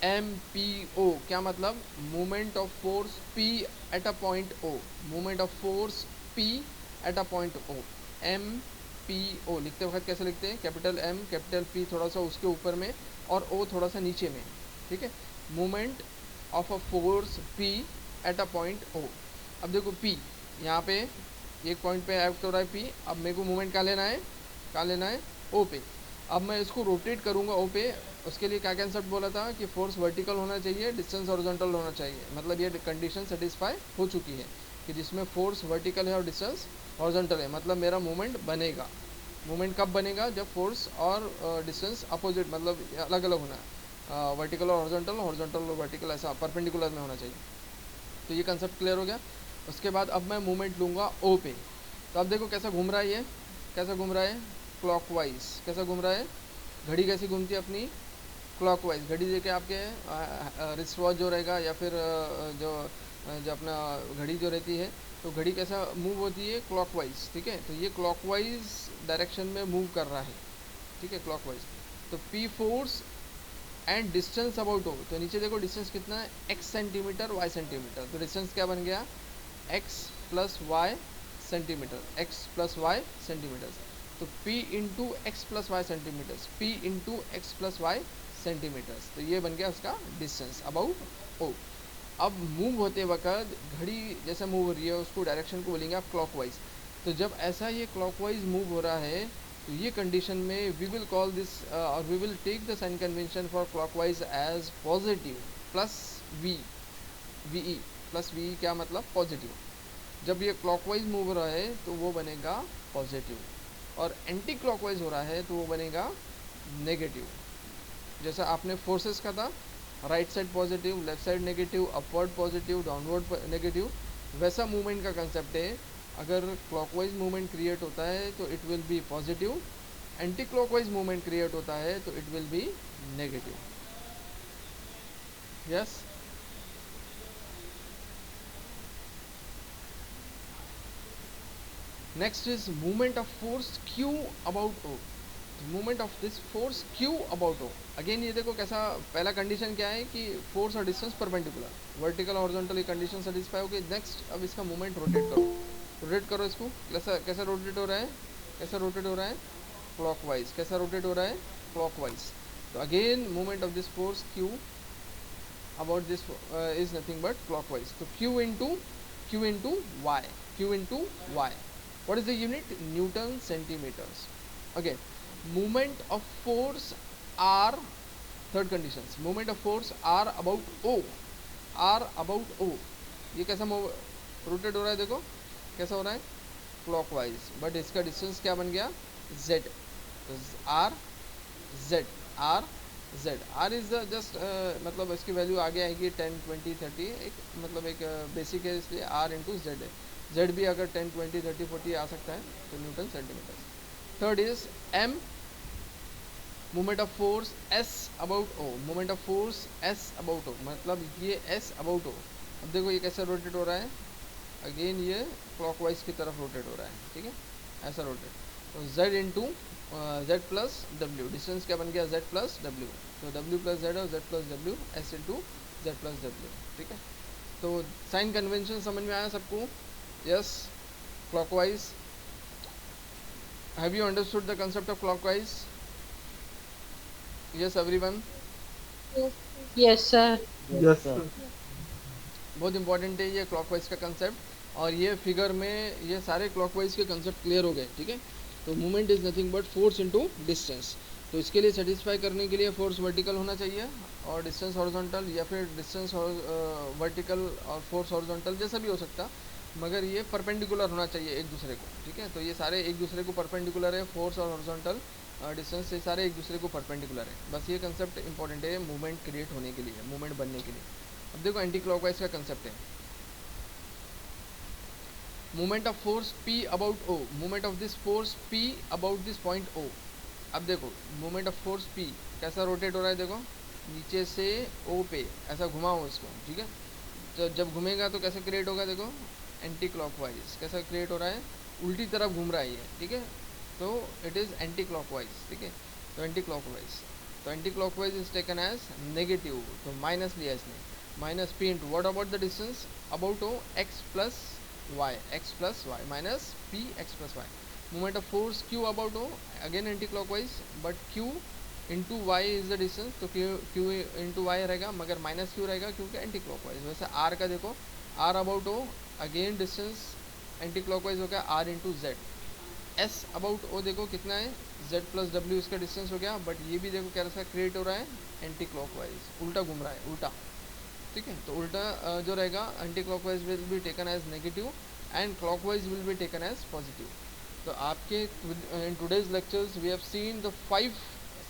M P O. क्या मतलब, movement of force P at a point O, movement of force P at a point O, M P O. लिखते वक्त कैसे लिखते हैं, कैपिटल एम कैपिटल पी थोड़ा सा उसके ऊपर में और ओ थोड़ा सा नीचे में, ठीक है। Movement of a force P eight a point O। अब देखो P यहाँ पे एक पॉइंट पे एक्ट हो रहा है P, अब मेरे को मूवमेंट कहाँ लेना है, कहाँ लेना है, O पे। अब मैं इसको रोटेट करूँगा O पे, उसके लिए क्या कंसेप्ट बोला था कि फोर्स वर्टिकल होना चाहिए, डिस्टेंस हॉरिजॉन्टल होना चाहिए। मतलब ये कंडीशन सेटिस्फाई हो चुकी है कि जिसमें फोर्स वर्टिकल है और डिस्टेंस हॉरिजॉन्टल है, मतलब मेरा मूवमेंट बनेगा। मूवमेंट कब बनेगा, जब फोर्स और डिस्टेंस अपोजिट मतलब अलग अलग होना है। वर्टिकल और हॉरिजॉन्टल, हॉरिजॉन्टल और वर्टिकल ऐसा परपेंडिकुलर में होना चाहिए। तो ये कंसेप्ट क्लियर हो गया। उसके बाद अब मैं मूवमेंट लूँगा ओ पे। तो अब देखो कैसा घूम रहा है, ये कैसा घूम रहा है, क्लॉकवाइज कैसा घूम रहा है। घड़ी कैसी घूमती है अपनी, क्लॉकवाइज। घड़ी देखे आपके रिस्ट वॉच जो रहेगा या फिर जो अपना घड़ी जो रहती है, तो घड़ी कैसा मूव होती है, क्लॉकवाइज। ठीक है, तो ये क्लॉकवाइज डायरेक्शन में मूव कर रहा है। ठीक है, क्लॉकवाइज। तो P force and distance about O, तो नीचे देखो डिस्टेंस कितना है, एक्स सेंटीमीटर वाई सेंटीमीटर। तो डिस्टेंस क्या बन गया, X plus Y centimetre, X plus Y centimetres. तो p into X plus Y centimetres, p into X plus Y centimetres. तो ये बन गया उसका डिस्टेंस अबाउट ओ। अब मूव होते वक्त घड़ी जैसे मूव हो रही है उसको डायरेक्शन को बोलेंगे आप क्लॉकवाइज। तो जब ऐसा ये क्लॉकवाइज मूव हो रहा है तो ये कंडीशन में वी विल कॉल दिस और we will take the sign convention for clockwise as positive plus V, V E plus V, क्या मतलब पॉजिटिव। जब ये क्लॉकवाइज मूव हो रहा है तो वो बनेगा पॉजिटिव, और एंटी क्लॉकवाइज हो रहा है तो वो बनेगा नेगेटिव। जैसा आपने फोर्सेस का था, right side positive, left side negative, upward positive, downward negative, वैसा मूवमेंट का कंसेप्ट है। अगर क्लॉकवाइज मूवमेंट क्रिएट होता है तो it will be positive, anti clockwise movement create होता है तो it will be negative. Yes, next is movement of force Q about O. Movement of this force Q about O, again ये देखो कैसा, पहला कंडीशन क्या है कि फोर्स और डिस्टेंस परपेंडिकुलर, वर्टिकल हॉरिजॉन्टल, ये कंडीशन सेटिस्फाई हो गई। नेक्स्ट अब इसका मूवमेंट रोटेट करो, रोटेट करो इसको। कैसा कैसा रोटेट हो रहा है, कैसा रोटेट हो रहा है, क्लॉकवाइज। कैसा रोटेट हो रहा है, क्लॉकवाइज। तो again movement of this force Q about this is nothing but clockwise. तो Q into Y, Q into Y. what is the unit, newton centimeters. Okay, movement of force are, third conditions, movement of force are about o, are about o। ये कैसा rotate हो रहा है, देखो कैसा हो रहा है, क्लॉकवाइज, बट इसका डिस्टेंस क्या बन गया, z। तो r z, r z, r is just मतलब इसकी वैल्यू आगे आएगी 10 20 30, एक मतलब एक बेसिक है इसलिए r इंटू जेड है। जेड भी अगर 10 20 30 40 आ सकता है, तो Newton centimetre. Third is m, movement of force s about o, movement of force s about o, मतलब ये s अबाउट o। अब देखो ये कैसे रोटेट हो रहा है, अगेन ये क्लॉकवाइज की तरफ रोटेट हो रहा है। ठीक है, ऐसा रोटेट। तो z into Z plus W, distance क्या बन गया, z प्लस डब्ल्यू। तो w प्लस जेड और z plus W, s into Z plus W. ठीक है, तो साइन कन्वेंशन समझ में आया सबको, yes, clockwise, have you understood the concept of clockwise, yes everyone, Yes, sir. Yes, sir. बहुत इंपॉर्टेंट है ये क्लॉकवाइज का कंसेप्ट। और ये फिगर में ये सारे क्लॉकवाइज के कंसेप्ट क्लियर हो गए। ठीक है, तो movement is nothing but force into distance. तो इसके लिए सेटिस्फाई करने के लिए फोर्स वर्टिकल होना चाहिए और डिस्टेंस हॉरिजॉन्टल, या फिर डिस्टेंस वर्टिकल और फोर्स हॉरिजॉन्टल, जैसा भी हो सकता, मगर ये परपेंडिकुलर होना चाहिए एक दूसरे को। ठीक है, तो ये सारे एक दूसरे को परपेंडिकुलर है, फोर्स और हॉरिजॉन्टल डिस्टेंस से सारे एक दूसरे को परपेंडिकुलर है। बस ये कंसेप्ट इंपॉर्टेंट है मूवमेंट क्रिएट होने के लिए, मूवमेंट बनने के लिए। अब देखो एंटी क्लॉकवाइज का कंसेप्ट है, movement of force p about o, movement of this force p about this point o। अब देखो मूवमेंट ऑफ फोर्स p कैसा रोटेट हो रहा है, देखो नीचे से o पे ऐसा घुमाओ इसको। ठीक है, तो जब घूमेगा तो कैसे क्रिएट होगा, देखो एंटी क्लॉकवाइज कैसा क्रिएट हो रहा है, उल्टी तरफ घूम रहा है ये। ठीक है, तो इट इज़ एंटी क्लॉकवाइज। ठीक है, तो एंटी क्लॉकवाइज, तो anti clockwise is taken as negative, तो माइनस लिया इसने, minus p into what about the distance about o, x plus Y, X plus Y minus P X plus Y. Movement of force q about o, again anti clockwise, but q into Y is the distance, तो q into Y रहेगा, मगर minus q रहेगा क्योंकि anti clockwise. वैसे r का देखो, r about o, again distance anti clockwise हो गया r into Z. s about o देखो कितना है, z प्लस w इसका डिस्टेंस हो गया, बट ये भी देखो कैसा क्रिएट हो रहा है, एंटी क्लॉकवाइज, उल्टा घूम रहा है, उल्टा। ठीक है, तो उल्टा जो रहेगा anti clockwise will be taken as negative and clockwise will be taken as positive. तो आपके in today's lectures we have seen the 5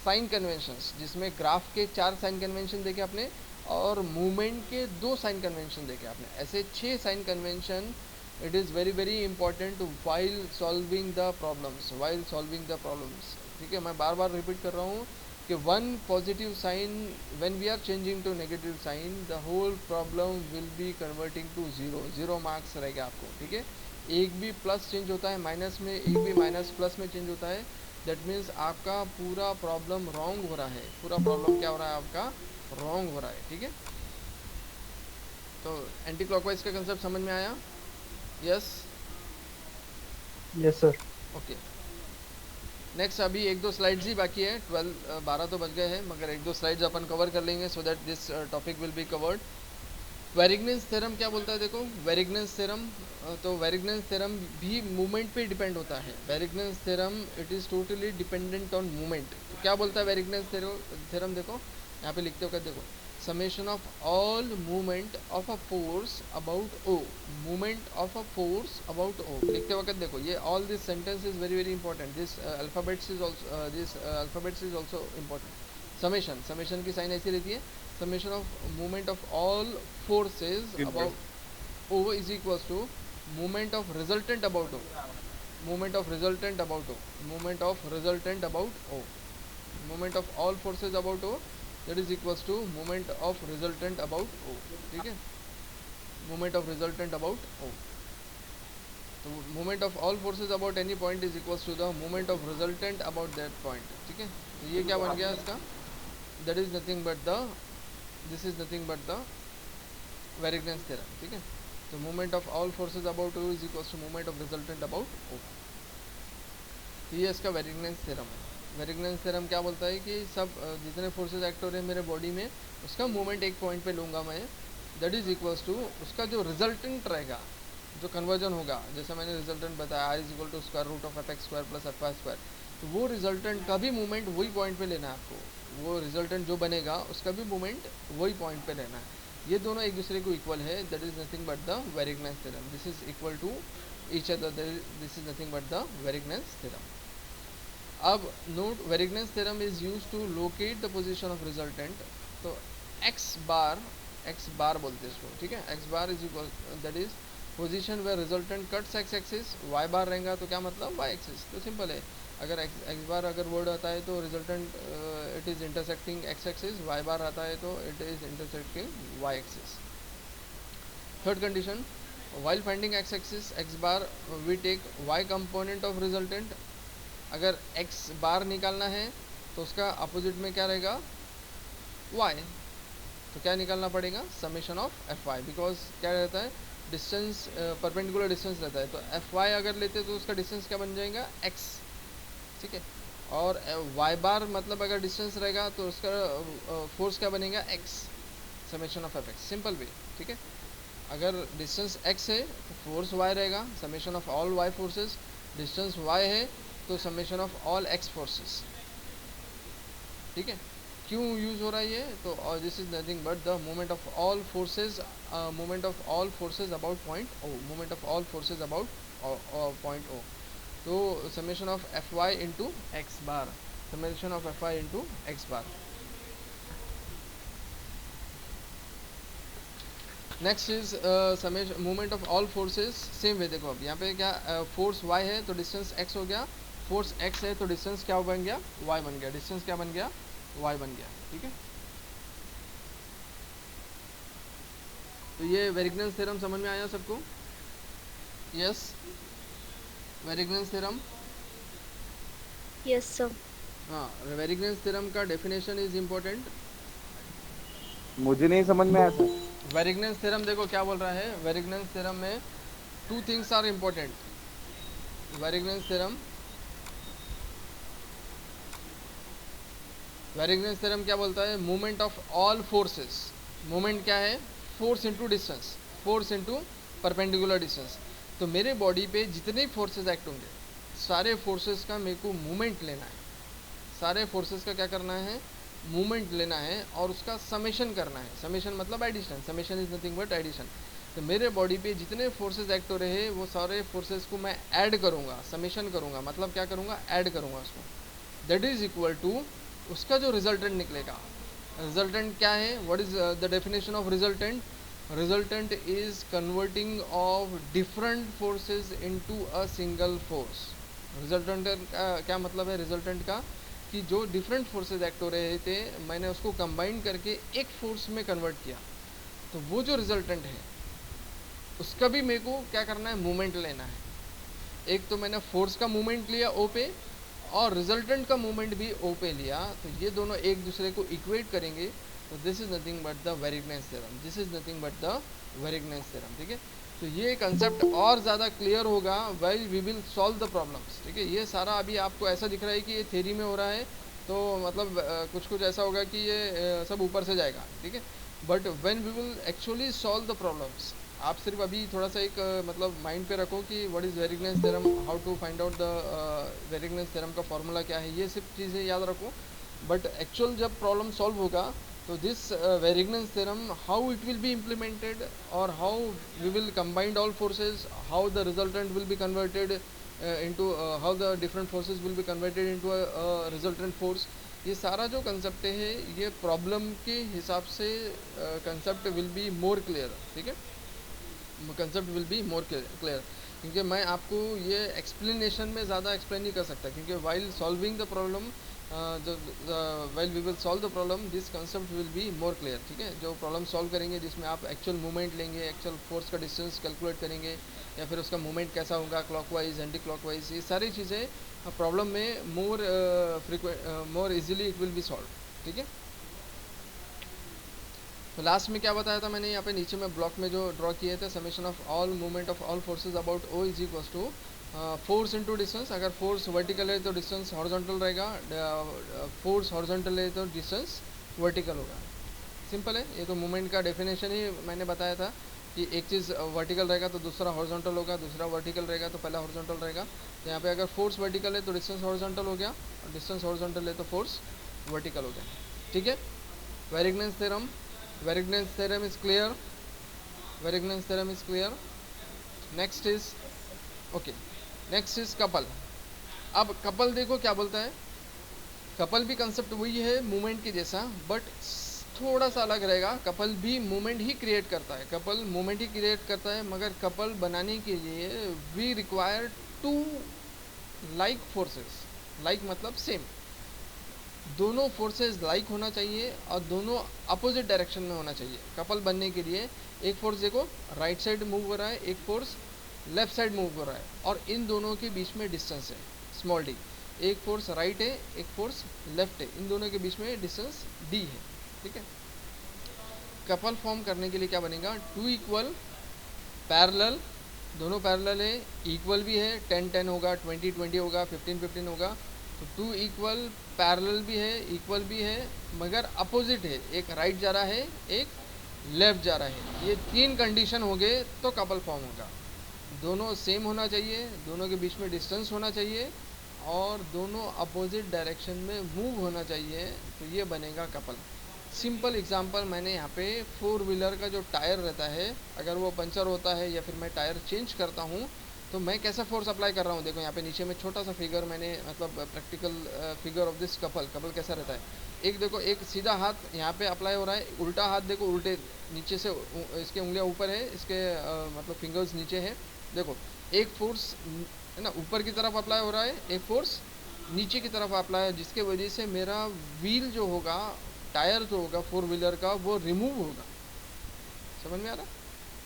sign conventions, जिसमें ग्राफ के 4 साइन कन्वेंशन देखे आपने और मूवमेंट के 2 साइन कन्वेंशन देखे आपने, ऐसे 6 sign convention it is very very important while solving the problems. ठीक है, मैं बार बार रिपीट कर रहा हूँ कि one positive sign when we are changing to negative sign the whole problem will be converting to zero marks रहेगा आपको। ठीक है, एक भी प्लस चेंज होता है माइनस में, एक भी माइनस प्लस में चेंज होता है, दैट मीन्स आपका पूरा प्रॉब्लम रॉन्ग हो रहा है, पूरा प्रॉब्लम क्या हो रहा है आपका, रॉन्ग हो रहा है। ठीक है, तो एंटी क्लॉकवाइज का कंसेप्ट समझ में आया? Yes yes sir. Okay, next अभी 1-2 स्लाइड्स ही बाकी है, 12 तो बज गए हैं, मगर 1-2 स्लाइड्स अपन कवर कर लेंगे so that this topic will be covered. Varignon's theorem क्या बोलता है, देखो वेरिग्नेंस थ्योरम, तो वेरिग्नेंस थ्योरम भी मूवमेंट पे डिपेंड होता है। Varignon's theorem it is totally dependent on movement. तो क्या बोलता है वेरिग्नेंस थ्योरम, देखो यहाँ पे लिखते हो, देखो summation of all movement of a force about O, movement of a force about O लिखते वक्त देखो ये all this sentence is very very important, this alphabets is also important। summation की साइन ऐसी रहती है, summation of movement of all forces about O is equals to movement of resultant about O, movement of resultant about O, movement of resultant about O, movement of all forces about O that is equals to moment of resultant about O। ठीक है, moment of resultant about O, तो moment of all forces about any point is equals to the moment of resultant about that point। ठीक है, तो ये क्या बन गया इसका, that is nothing but the, this is nothing but the Varignance theorem। ठीक है, तो moment of all forces about O is equals to moment of resultant about O, तो ये इसका Varignance theorem है। वेरिग्नेंस थ्योरम क्या बोलता है कि सब जितने फोर्सेस एक्ट हो रहे हैं मेरे बॉडी में, उसका मूवमेंट एक पॉइंट पे लूँगा मैं, दैट इज़ इक्वल्स टू उसका जो रिजल्टेंट रहेगा, जो कन्वर्जन होगा, जैसा मैंने रिजल्टेंट बताया R is equal to square root of F X square plus F Y square, तो वो रिजल्टेंट का भी मूवमेंट वही पॉइंट पे लेना है आपको, वो रिजल्टेंट जो बनेगा उसका भी मूवमेंट वही पॉइंट पे लेना है। ये दोनों एक दूसरे को इक्वल है, that is nothing but the Varignon's theorem, this is equal to each other, this is nothing but the Varignon's theorem. अब note, Varignon's theorem is use to locate the position of resultant, तो X bar बोलते हैं इसको। ठीक है, X bar is equal, that is position where resultant cuts X axis, Y bar रहेगा तो क्या मतलब वाई एक्सिस, तो सिंपल है, अगर एक्स बार अगर वर्ड आता है तो resultant it is intersecting X axis, Y bar आता है तो it is intersecting Y axis. Third condition, while finding X axis X bar we take Y component of resultant, अगर x बार निकालना है तो उसका अपोजिट में क्या रहेगा, y, तो क्या निकालना पड़ेगा, summation of F Y, because क्या रहता है डिस्टेंस, परपेंडिकुलर डिस्टेंस रहता है, तो एफ वाई अगर लेते तो उसका डिस्टेंस क्या बन जाएगा x। ठीक है, और y बार मतलब अगर डिस्टेंस रहेगा तो उसका फोर्स क्या बनेगा x, summation of F X, simple way. ठीक है, अगर डिस्टेंस x है तो फोर्स y रहेगा, summation of all y forces, distance y है तो summation of all x forces. ठीक है, क्यों यूज हो रहा है ये, तो this is nothing but the movement of all forces, movement of all forces about point O, movement of all forces about point O, तो summation of F Y into X bar, summation of F Y into X bar. Next is summation movement of all forces, same way देखो, अब यहाँ पे क्या force y है तो distance x हो गया, फोर्स x है तो डिस्टेंस क्या बन गया, y बन गया, डिस्टेंस क्या बन गया, y बन गया। ठीक है, तो ये वेरिग्नेंस थ्योरम समझ में आया सबको? Yes, Varignon's theorem, yes sir. हाँ, वेरिग्नेंस थ्योरम का डेफिनेशन इज इम्पोर्टेंट। मुझे नहीं समझ में आया सर। वेरिग्नेंस थ्योरम देखो क्या बोल रहा है, वेरिग्नेंस थ्योरम में 2 थिंग्स आर इम्पोर्टेंट। वेरिग्नेंस थ्योरम क्या बोलता है, movement of all forces, movement क्या है, force into distance, force into perpendicular distance, तो मेरे बॉडी पे जितने फोर्सेस एक्ट होंगे सारे फोर्सेस का मेरे को मूवमेंट लेना है, सारे फोर्सेस का क्या करना है, मूवमेंट लेना है और उसका समेशन करना है। समेशन मतलब addition, summation is nothing but addition, तो मेरे बॉडी पे जितने फोर्सेस एक्ट हो रहे हैं वो सारे फोर्सेस को मैं ऐड करूँगा, समेशन करूँगा, मतलब क्या करूँगा, ऐड करूँगा उसको, दैट इज इक्वल टू उसका जो रिजल्टेंट निकलेगा, रिजल्टेंट क्या है, what is the definition of resultant? Resultant is converting of different forces into a single force. Resultant का क्या मतलब है? रिजल्टेंट का कि जो डिफरेंट फोर्सेस एक्ट हो रहे थे, मैंने उसको कंबाइन करके एक फोर्स में कन्वर्ट किया, तो वो जो रिजल्टेंट है उसका भी मेरे को क्या करना है, मूवमेंट लेना है। एक तो मैंने फोर्स का मूवमेंट लिया ओ पे, और रिजल्टेंट का मूवमेंट भी ओ पे लिया, तो ये दोनों एक दूसरे को इक्वेट करेंगे, तो this is nothing but the Varignon's theorem, this is nothing but the Varignon's theorem. ठीक है, तो ये कंसेप्ट और ज़्यादा क्लियर होगा while we will solve the problems. ठीक है, ये सारा अभी आपको ऐसा दिख रहा है कि ये थ्योरी में हो रहा है, तो मतलब कुछ कुछ ऐसा होगा कि ये सब ऊपर से जाएगा। ठीक है, but when we will actually solve the problems, आप सिर्फ अभी थोड़ा सा एक मतलब माइंड पे रखो कि what is Varignon's theorem, how to find out the Varignon's theorem का फॉर्मूला क्या है, ये सब चीज़ें याद रखो। बट एक्चुअल जब प्रॉब्लम सॉल्व होगा, तो this Varignon's theorem, how it will be implemented, और how we will combined all forces, how the resultant will be converted into how the different forces will be converted into a resultant force, ये सारा जो concept है ये problem के हिसाब से concept will be more clear. ठीक है, concept will be more clear, क्योंकि मैं आपको ये एक्सप्लेनेशन में ज़्यादा एक्सप्लेन नहीं कर सकता, क्योंकि while solving the problem, while we will solve the problem, this concept will be more clear. ठीक है, जो प्रॉब्लम सॉल्व करेंगे जिसमें आप एक्चुअल मूवमेंट लेंगे, एक्चुअल फोर्स का डिस्टेंस कैलकुलेट करेंगे, या फिर उसका मूवमेंट कैसा होगा, क्लॉकवाइज एंटी क्लॉकवाइज, ये सारी चीज़ें प्रॉब्लम में more easily it will B solve. ठीक है, तो लास्ट में क्या बताया था मैंने, यहाँ पे नीचे में ब्लॉक में जो ड्रॉ किए थे, summation of all movement of all forces about O is equals to force into distance. अगर फोर्स वर्टिकल है तो डिस्टेंस हॉरिजॉन्टल रहेगा, फोर्स हॉरिजॉन्टल है तो डिस्टेंस वर्टिकल होगा। सिंपल है, ये तो मूवमेंट का डेफिनेशन ही मैंने बताया था कि एक चीज़ वर्टिकल रहेगा तो दूसरा हॉरिजॉन्टल होगा, दूसरा वर्टिकल रहेगा तो पहला हॉरिजॉन्टल रहेगा। तो यहाँ पे अगर फोर्स वर्टिकल है तो डिस्टेंस हॉरिजॉन्टल हो गया, और डिस्टेंस हॉरिजॉन्टल है तो फोर्स वर्टिकल हो गया। ठीक है, वेरिगनेस theorem, Varignon's theorem is clear. Varignon's theorem is clear. Next is okay. Next is couple. अब couple देखो क्या बोलता है। couple भी कंसेप्ट वही है मूवमेंट के जैसा, बट थोड़ा सा अलग रहेगा। couple भी मूवमेंट ही क्रिएट करता है, couple मूवमेंट ही क्रिएट करता है, मगर couple बनाने के लिए we require to like forces. Like मतलब सेम, दोनों फोर्सेस लाइक होना चाहिए और दोनों अपोजिट डायरेक्शन में होना चाहिए कपल बनने के लिए। एक फोर्स देखो राइट साइड मूव हो रहा है, एक फोर्स लेफ्ट साइड मूव हो रहा है, और इन दोनों के बीच में डिस्टेंस है स्मॉल डी। एक फोर्स राइट है, एक फोर्स लेफ्ट है, इन दोनों के बीच में डिस्टेंस डी है। ठीक है, कपल फॉर्म करने के लिए क्या बनेगा, टू इक्वल पैरेलल, दोनों पैरेलल है, इक्वल भी है, 10-10 होगा, 20-20 होगा, 15-15 होगा। तो टू इक्वल पैरेलल भी है, इक्वल भी है, मगर अपोजिट है, एक राइट जा रहा है, एक लेफ्ट जा रहा है। ये तीन कंडीशन हो गए तो कपल फॉर्म होगा। दोनों सेम होना चाहिए, दोनों के बीच में डिस्टेंस होना चाहिए, और दोनों अपोजिट डायरेक्शन में मूव होना चाहिए, तो ये बनेगा कपल। सिंपल एग्जांपल मैंने यहाँ पे फोर व्हीलर का जो टायर रहता है, अगर वो पंचर होता है या फिर मैं टायर चेंज करता हूँ, तो मैं कैसा फोर्स अप्लाई कर रहा हूँ। देखो यहाँ पे नीचे में छोटा सा फिगर मैंने मतलब practical figure of this couple कैसा रहता है। एक देखो, एक सीधा हाथ यहाँ पे अप्लाई हो रहा है, उल्टा हाथ देखो, उल्टे नीचे से इसके उंगलियाँ ऊपर है, इसके मतलब फिंगर्स नीचे है। देखो एक फोर्स है ना ऊपर की तरफ अप्लाई हो रहा है, एक फोर्स नीचे की तरफ अप्लाई है, जिसके वजह से मेरा व्हील जो होगा, टायर जो होगा फोर व्हीलर का, वो रिमूव होगा। समझ में आ रहा?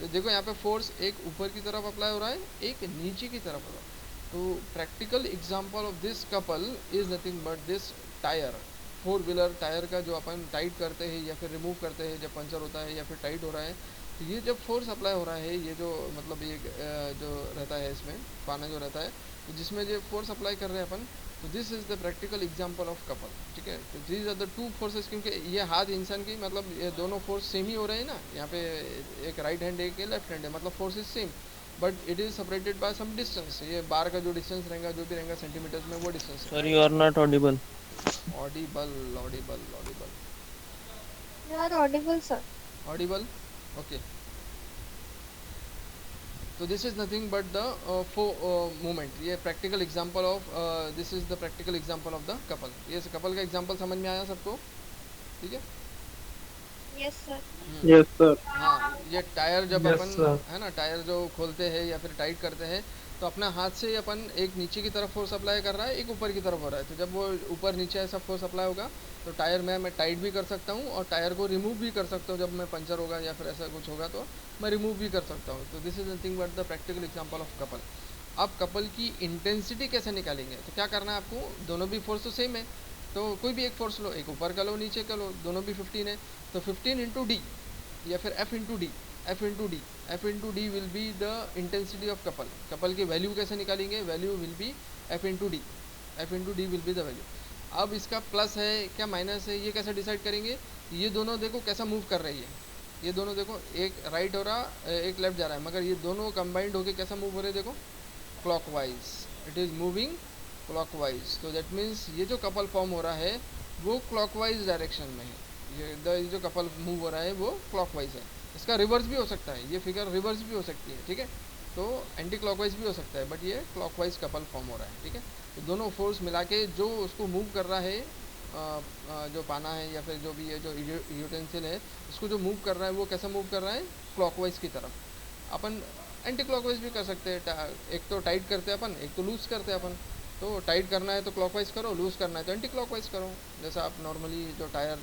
तो देखो यहाँ पे फोर्स एक ऊपर की तरफ अप्लाई हो रहा है, एक नीचे की तरफ हो रहा है। तो practical example of this couple is nothing but this tyre, four wheeler tyre का जो अपन टाइट करते हैं या फिर रिमूव करते हैं जब पंचर होता है या फिर टाइट हो रहा है। तो ये जब फोर्स अप्लाई हो रहा है, ये जो मतलब ये जो रहता है इसमें पाना जो रहता है, तो जिसमें जो फोर्स अप्लाई कर रहे हैं अपन, तो this is the practical example of couple. ठीक है, तो these are the two forces, क्योंकि ये हाथ इंसान की मतलब ये दोनों फोर्स सेम ही हो रहे हैं ना। यहाँ पे एक राइट हैंड एक लेफ्ट हैंड है, मतलब force is same, but it is separated by some distance. ये बार का जो डिस्टेंस रहेगा, जो भी रहेगा सेंटीमीटर्स में, वो डिस्टेंस है। Sir, you are not audible. Audible audible audible You are audible, sir. Audible, okay. तो this is nothing but the moment. ये practical example of this is the practical example of the couple. ये couple का example समझ में आया सबको? ठीक है। Yes, sir. Yes, sir. हाँ, ये टायर जब Yes, अपन sir. है ना, टायर जो खोलते हैं या फिर टाइट करते हैं, तो अपना हाथ से ही अपन एक नीचे की तरफ फोर्स अप्लाई कर रहा है, एक ऊपर की तरफ हो रहा है। तो जब वो ऊपर नीचे ऐसा फोर्स अप्लाई होगा तो टायर में मैं टाइट भी कर सकता हूँ और टायर को रिमूव भी कर सकता हूँ। जब मैं पंचर होगा या फिर ऐसा कुछ होगा तो मैं रिमूव भी कर सकता हूँ। तो this is nothing but the practical example of couple. अब कपल की इंटेंसिटी कैसे निकालेंगे? तो क्या करना है आपको, दोनों भी फोर्स तो सेम है, तो कोई भी एक फोर्स लो, एक ऊपर का लो नीचे का लो, दोनों भी 15 है, तो 15 इंटू डी या फिर F into D, F into D will be the intensity of couple. Couple की वैल्यू कैसे निकालेंगे? Value will B F into D, F into D will be the value. अब इसका प्लस है क्या माइनस है, ये कैसे डिसाइड करेंगे? ये दोनों देखो कैसा मूव कर रही है, ये दोनों देखो, एक राइट हो रहा एक लेफ्ट जा रहा है, मगर ये दोनों कंबाइंड होके कैसा मूव हो रहे हैं? देखो clockwise, it is moving clockwise. तो दैट मीन्स ये जो कपल फॉर्म हो रहा है वो क्लॉकवाइज डायरेक्शन में है। ये जो कपल मूव हो रहा है वो क्लॉकवाइज है। इसका रिवर्स भी हो सकता है, ये फिगर रिवर्स भी हो सकती है, ठीक है, तो एंटी क्लॉकवाइज भी हो सकता है, बट ये क्लॉकवाइज कपल फॉर्म हो रहा है, ठीक है। तो दोनों फोर्स मिला के जो उसको मूव कर रहा है, जो पाना है या फिर जो भी है, जो यूटेंसिल है, उसको जो मूव कर रहा है वो कैसा मूव कर रहा है? क्लॉकवाइज की तरफ। अपन एंटी क्लॉकवाइज भी कर सकते हैं, एक तो टाइट करते हैं अपन, एक तो लूज़ करते हैं अपन। तो टाइट करना है तो क्लॉकवाइज करो, लूज़ करना है तो एंटी क्लॉकवाइज करो। जैसा आप नॉर्मली जो टायर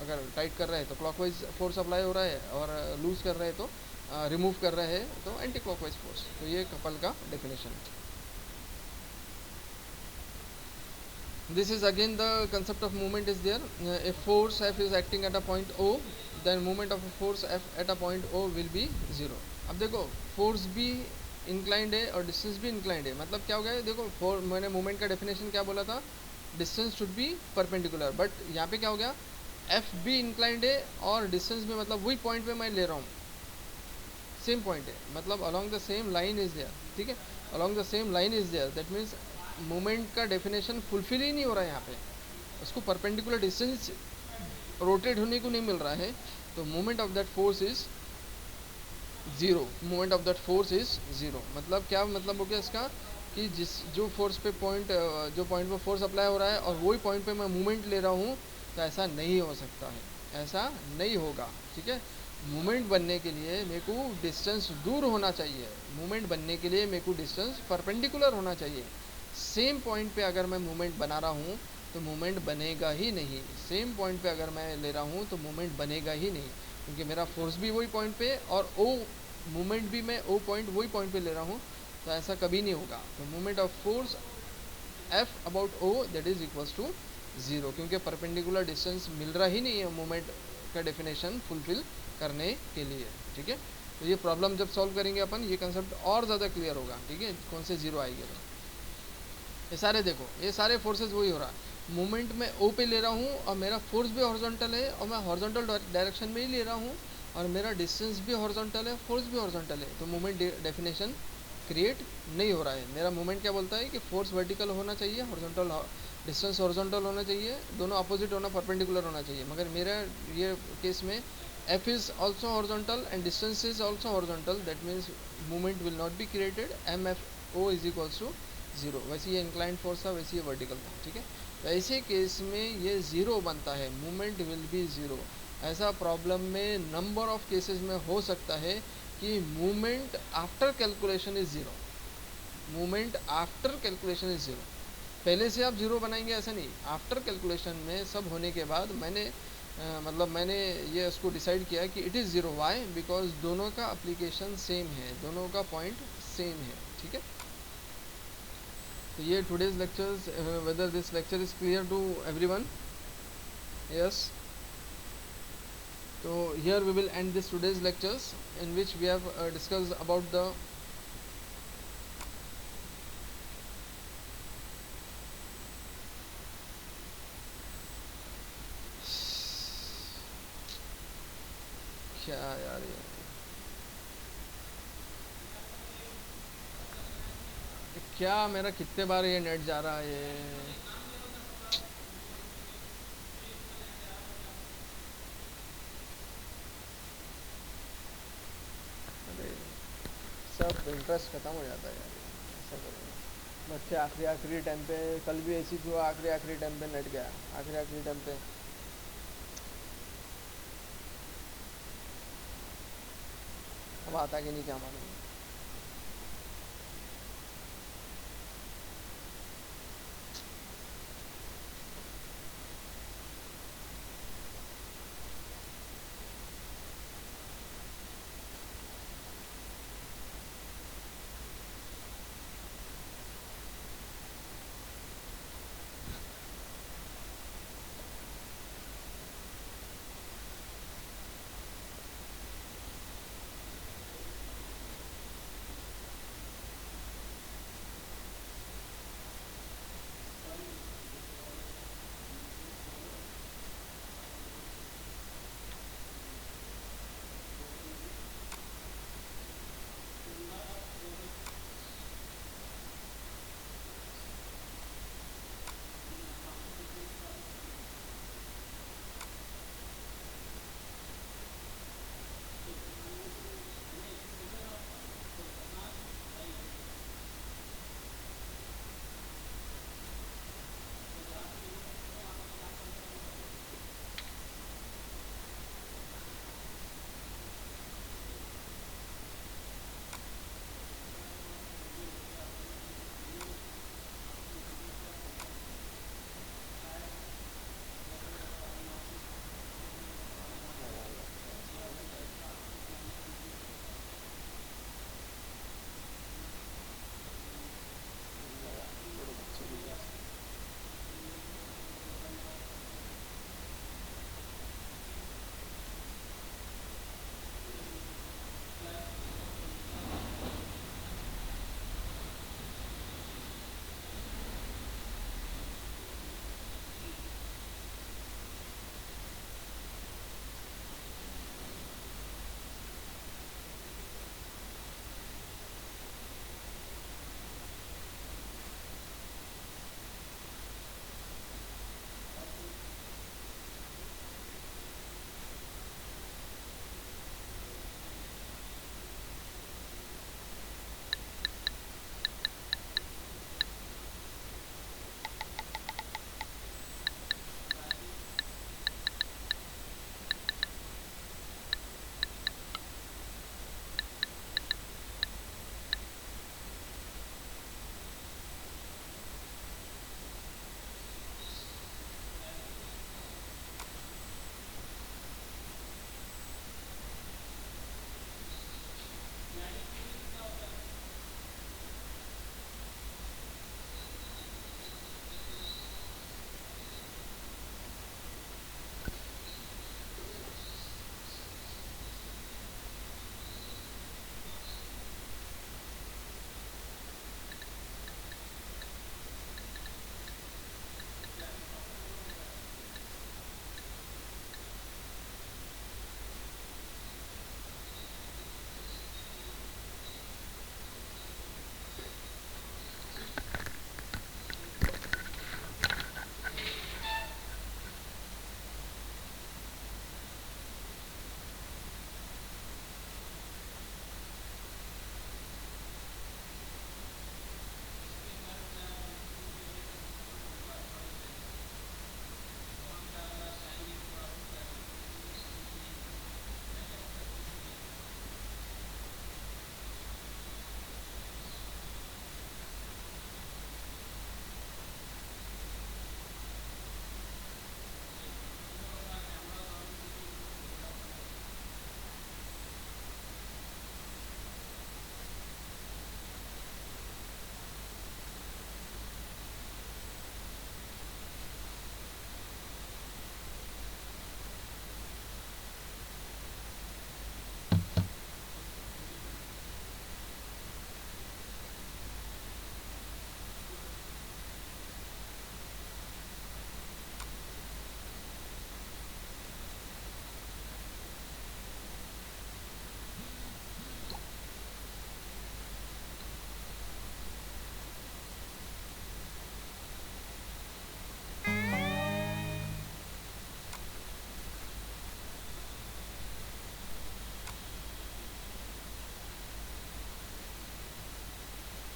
अगर टाइट कर रहे हैं तो क्लॉकवाइज फोर्स अप्लाई हो रहा है, और लूज़ कर रहे हैं तो रिमूव कर रहे हैं तो एंटी क्लॉकवाइज फोर्स। तो ये कपल का डेफिनेशन है। This is again the concept of movement is there. If force F is acting at a point O, then movement of a force F at a point O will be 0. अब देखो force भी inclined है और distance भी inclined है, मतलब क्या हो गया? देखो मैंने मूवमेंट का डेफिनेशन क्या बोला था? Distance should be perpendicular, but यहाँ पे क्या हो गया? एफ भी इंक्लाइंड है और डिस्टेंस भी, मतलब वही पॉइंट पे मैं ले रहा हूँ, सेम पॉइंट है, मतलब along the same line is there, ठीक है, along the same line is there. That means movement का डेफिनेशन फुलफिल ही नहीं हो रहा है यहाँ पे, उसको परपेंडिकुलर डिस्टेंस रोटेट होने को नहीं मिल रहा है। तो movement of that force is zero, movement of that force is zero. मतलब क्या मतलब हो गया इसका कि जो फोर्स पे पॉइंट, जो पॉइंट पे फोर्स अप्लाई हो रहा है और वही पॉइंट पे मैं मूवमेंट ले रहा हूँ, तो ऐसा नहीं हो सकता है, ऐसा नहीं होगा, ठीक है। मूवमेंट बनने के लिए मेरे को डिस्टेंस दूर होना चाहिए, मूवमेंट बनने के लिए मेरे को डिस्टेंस परपेंडिकुलर होना चाहिए। सेम पॉइंट पे अगर मैं मूवमेंट बना रहा हूँ तो मूवमेंट बनेगा ही नहीं, सेम पॉइंट पे अगर मैं ले रहा हूँ तो मूवमेंट बनेगा ही नहीं, क्योंकि मेरा फोर्स भी वही पॉइंट पे और ओ मूवमेंट भी मैं ओ पॉइंट वही पॉइंट पे ले रहा हूँ, तो ऐसा कभी नहीं होगा। तो movement of force F about O that is equals to zero, क्योंकि परपेंडिकुलर डिस्टेंस मिल रहा ही नहीं है मूवमेंट का डेफिनेशन फुलफिल करने के लिए, ठीक है। तो ये प्रॉब्लम जब सॉल्व करेंगे अपन, ये कंसेप्ट और ज़्यादा क्लियर होगा, ठीक है, कौन से ज़ीरो आएंगे। तो ये सारे देखो, ये सारे फोर्सेस वही हो रहा है, मूवमेंट में ओ पे ले रहा हूँ और मेरा फोर्स भी हॉरिजॉन्टल है और मैं हॉरिजॉन्टल डायरेक्शन में ही ले रहा हूँ, और मेरा डिस्टेंस भी हॉरिजॉन्टल है, फोर्स भी हॉरिजॉन्टल है, तो मूवमेंट डेफिनेशन क्रिएट नहीं हो रहा है। मेरा मूवमेंट क्या बोलता है कि फोर्स वर्टिकल होना चाहिए, हॉरिजॉन्टल डिस्टेंस हॉरिजॉन्टल होना चाहिए, दोनों अपोजिट होना, परपेंडिकुलर होना चाहिए, मगर मेरा ये केस में F is also horizontal and distance is also horizontal, that means movement will not be created, MFO is equals to 0। वैसे ये इंक्लाइंड फोर्स था, वैसे ये वर्टिकल था, ठीक है। तो ऐसे केस में ये ज़ीरो बनता है, मूवमेंट विल बी ज़ीरो। ऐसा प्रॉब्लम में नंबर ऑफ केसेस में हो सकता है कि movement after calculation is zero, movement after calculation is zero. पहले से आप ज़ीरो बनाएंगे ऐसा नहीं, आफ्टर कैलकुलेशन में सब होने के बाद मैंने ये उसको डिसाइड किया कि it is zero. Why? Because दोनों का एप्लीकेशन सेम है, दोनों का पॉइंट सेम है, ठीक है। तो ये today's lectures, whether this lecture is clear to everyone? Yes. तो here we will end this today's lectures in which we have discussed about the क्या यार, ये क्या मेरा कितने बार ये नेट जा रहा है ये। अरे सर सब इंटरेस्ट खत्म हो जाता है यार, ऐसा करेंगे बच्चे आखिरी टाइम पे, कल भी ऐसी हुआ, आखिरी टाइम पे नेट गया, आखिरी टाइम पे। अब आता कि नहीं क्या मालूम।